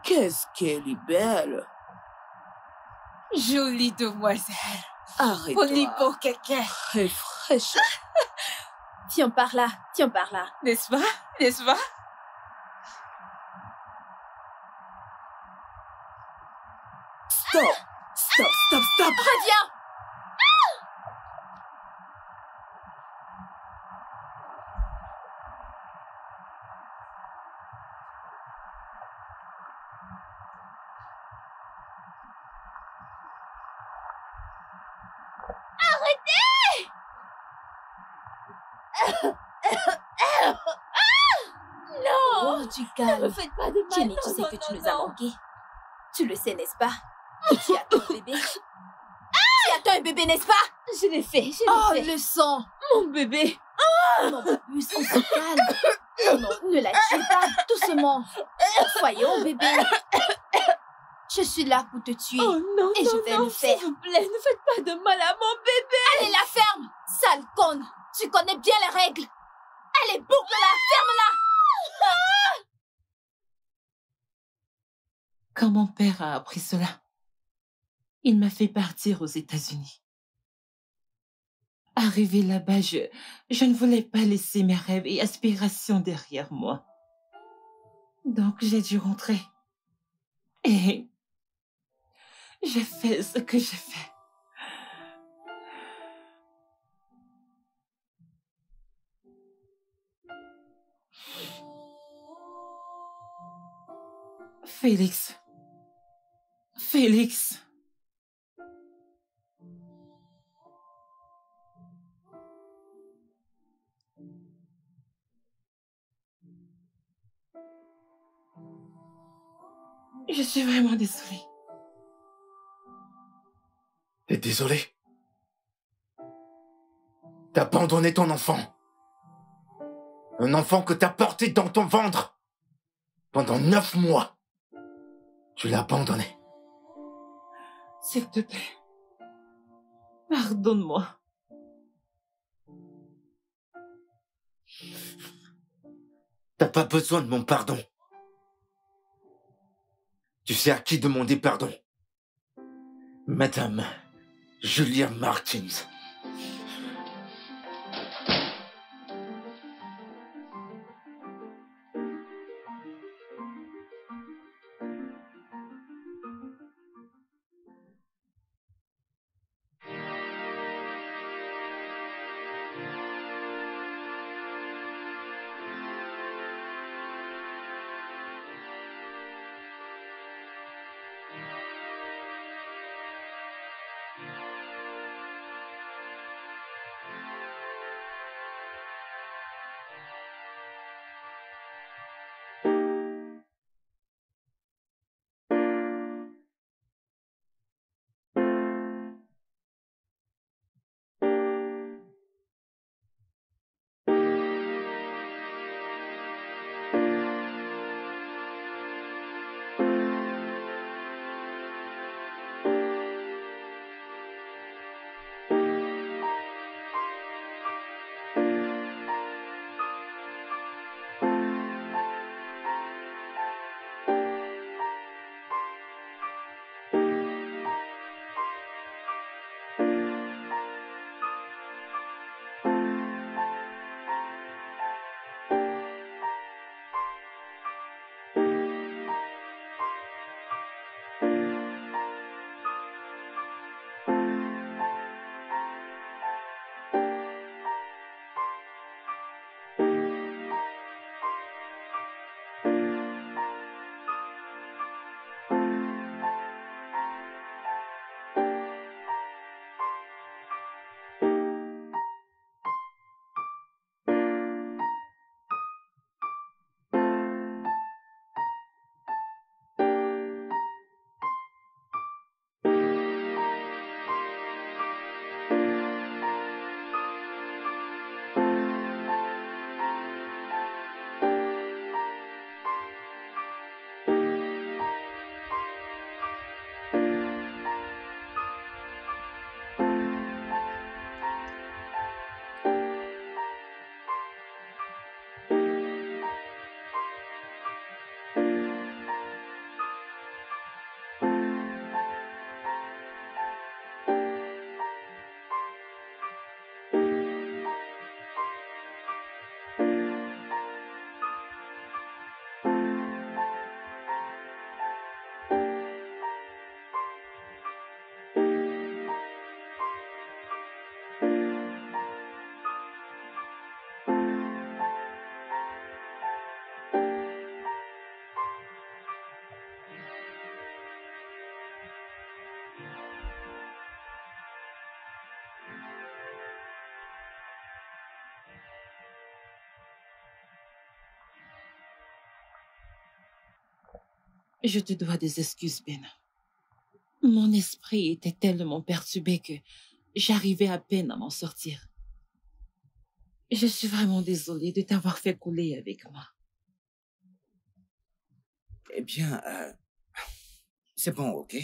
Qu'est-ce qu'elle est belle. Jolie demoiselle. Arrête-toi. Polie pour quelqu'un. Très fraîche. Tiens par là, tiens par là. N'est-ce pas? N'est-ce pas? Stop. Stop, stop, stop. Reviens! Non! Oh, du calme. Ne me faites pas de mal. Jenny, tu sais que tu nous as manqué. Tu le sais, n'est-ce pas? Et tu attends un bébé. Tu attends un bébé, n'est-ce pas? Je l'ai fait, je Oh, l'ai fait. le sang! Mon bébé. Non, Babus, on se calme. Oh non, ne la tuez pas, doucement. Voyons, bébé. Je suis là pour te tuer. Oh non, Et non, je vais non, le faire. s'il vous plaît, ne faites pas de mal à mon bébé. Allez, la ferme! Sale conne! Tu connais bien les règles! Allez, boucle-la! Ferme-la! Quand mon père a appris cela, il m'a fait partir aux États-Unis. Arrivé là-bas, je ne voulais pas laisser mes rêves et aspirations derrière moi. Donc j'ai dû rentrer. Et j'ai fait ce que j'ai fait. Félix. Félix. Je suis vraiment désolée. T'es désolé? T'as abandonné ton enfant. Un enfant que t'as porté dans ton ventre pendant 9 mois. Tu l'as abandonné. S'il te plaît. Pardonne-moi. T'as pas besoin de mon pardon. Tu sais à qui demander pardon. Madame Julia Martins. Je te dois des excuses, Ben. Mon esprit était tellement perturbé que j'arrivais à peine à m'en sortir. Je suis vraiment désolée de t'avoir fait couler avec moi. Eh bien, c'est bon, ok?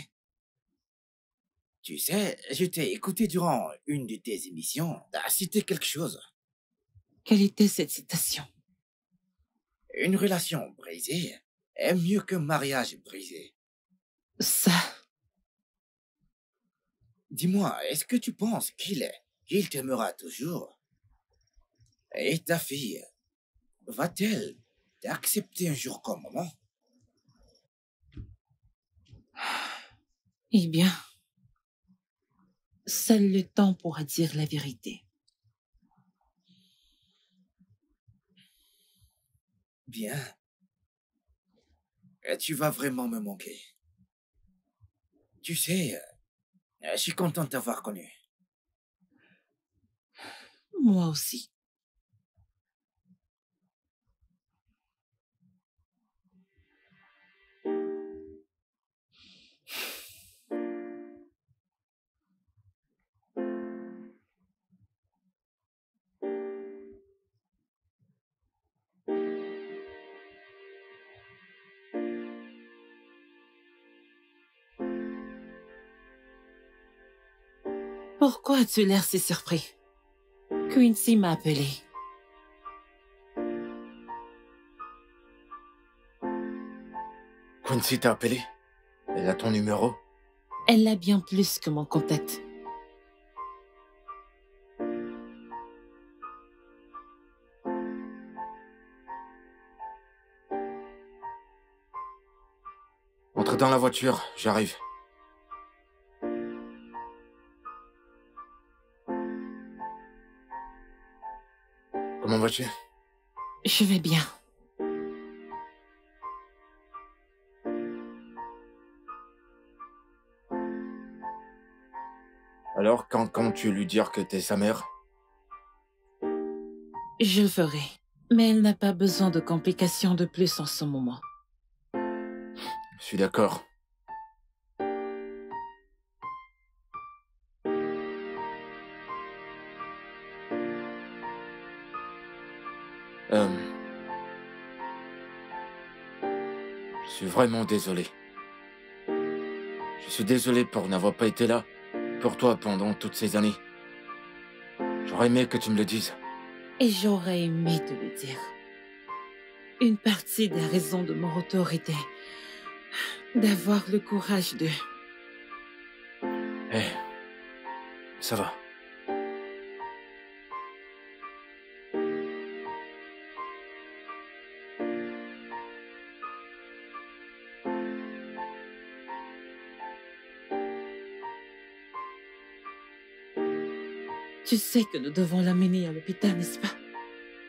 Tu sais, je t'ai écouté durant une de tes émissions. T'as cité quelque chose. Quelle était cette citation? Une relation brisée est mieux qu'un mariage brisé. Ça... Dis-moi, est-ce que tu penses qu'il t'aimera toujours? Et ta fille, va-t-elle t'accepter un jour comme maman? Eh bien, seul le temps pourra dire la vérité. Bien. Tu vas vraiment me manquer. Tu sais, je suis content de t'avoir connu. Moi aussi. Pourquoi as-tu l'air si surpris? Quincy m'a appelé. Quincy t'a appelé? Elle a ton numéro? Elle a bien plus que mon contact. Entre dans la voiture, j'arrive. Comment vas-tu? Je vais bien. Alors, quand comptes-tu lui dire que t'es sa mère? Je le ferai. Mais elle n'a pas besoin de complications de plus en ce moment. Je suis d'accord. Je suis vraiment désolé. Je suis désolé pour n'avoir pas été là pour toi pendant toutes ces années. J'aurais aimé que tu me le dises. Et j'aurais aimé te le dire. Une partie des raisons de mon retour était d'avoir le courage de... Eh, ça va. Tu sais que nous devons l'amener à l'hôpital, n'est-ce pas?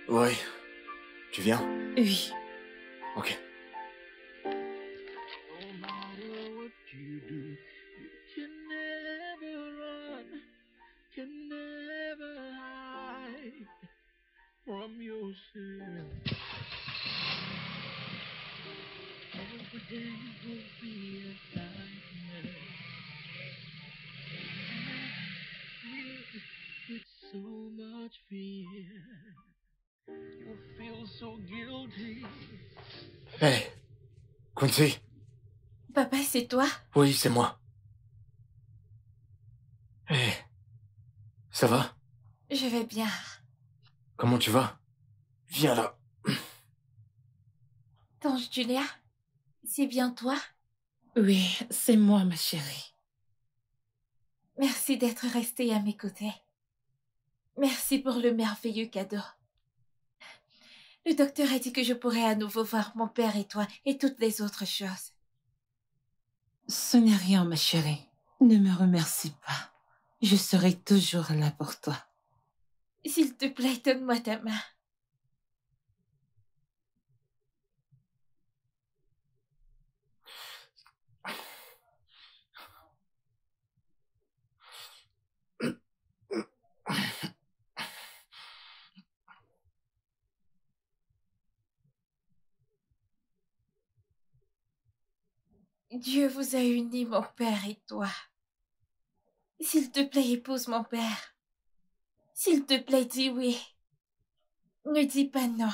Ouais. Tu viens? Oui. Ok. Hé, Quincy? Papa, c'est toi? Oui, c'est moi. Hé, ça va? Je vais bien. Comment tu vas? Viens là. Tante Julia, c'est bien toi? Oui, c'est moi, ma chérie. Merci d'être restée à mes côtés. Merci pour le merveilleux cadeau. Le docteur a dit que je pourrais à nouveau voir mon père et toi et toutes les autres choses. Ce n'est rien, ma chérie. Ne me remercie pas. Je serai toujours là pour toi. S'il te plaît, donne-moi ta main. Dieu vous a unis, mon père et toi. S'il te plaît, épouse mon père. S'il te plaît, dis oui. Ne dis pas non.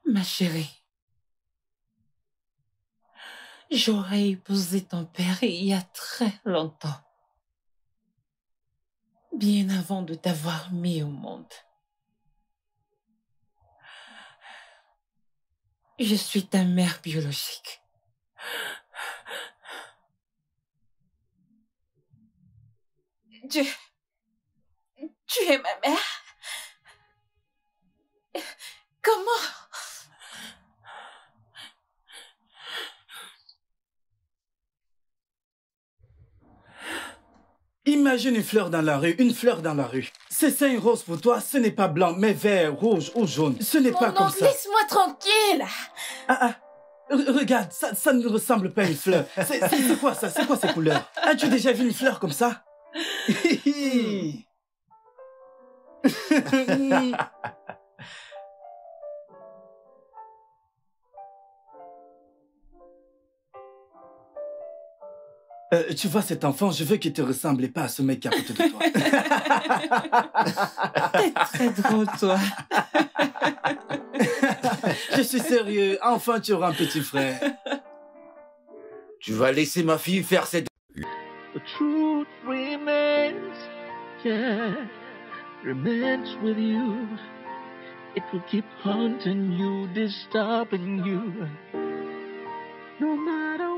Ma chérie, j'aurais épousé ton père il y a très longtemps. Bien avant de t'avoir mis au monde. Je suis ta mère biologique. Tu es ma mère? Comment? Imagine une fleur dans la rue, une fleur dans la rue. C'est ça une rose pour toi, ce n'est pas blanc, mais vert, rouge ou jaune. Ce n'est pas comme ça. Laisse-moi tranquille. Regarde, ça ne ressemble pas à une fleur. C'est quoi ça? C'est quoi ces couleurs? As-tu déjà vu une fleur comme ça? Tu vois cet enfant, je veux qu'il te ressemble et pas à ce mec à côté de toi. T'es très drôle, toi. Je suis sérieux, enfin tu auras un petit frère. Tu vas laisser ma fille faire cette... The truth remains, yeah, remains with you. It will keep haunting you, disturbing you. No matter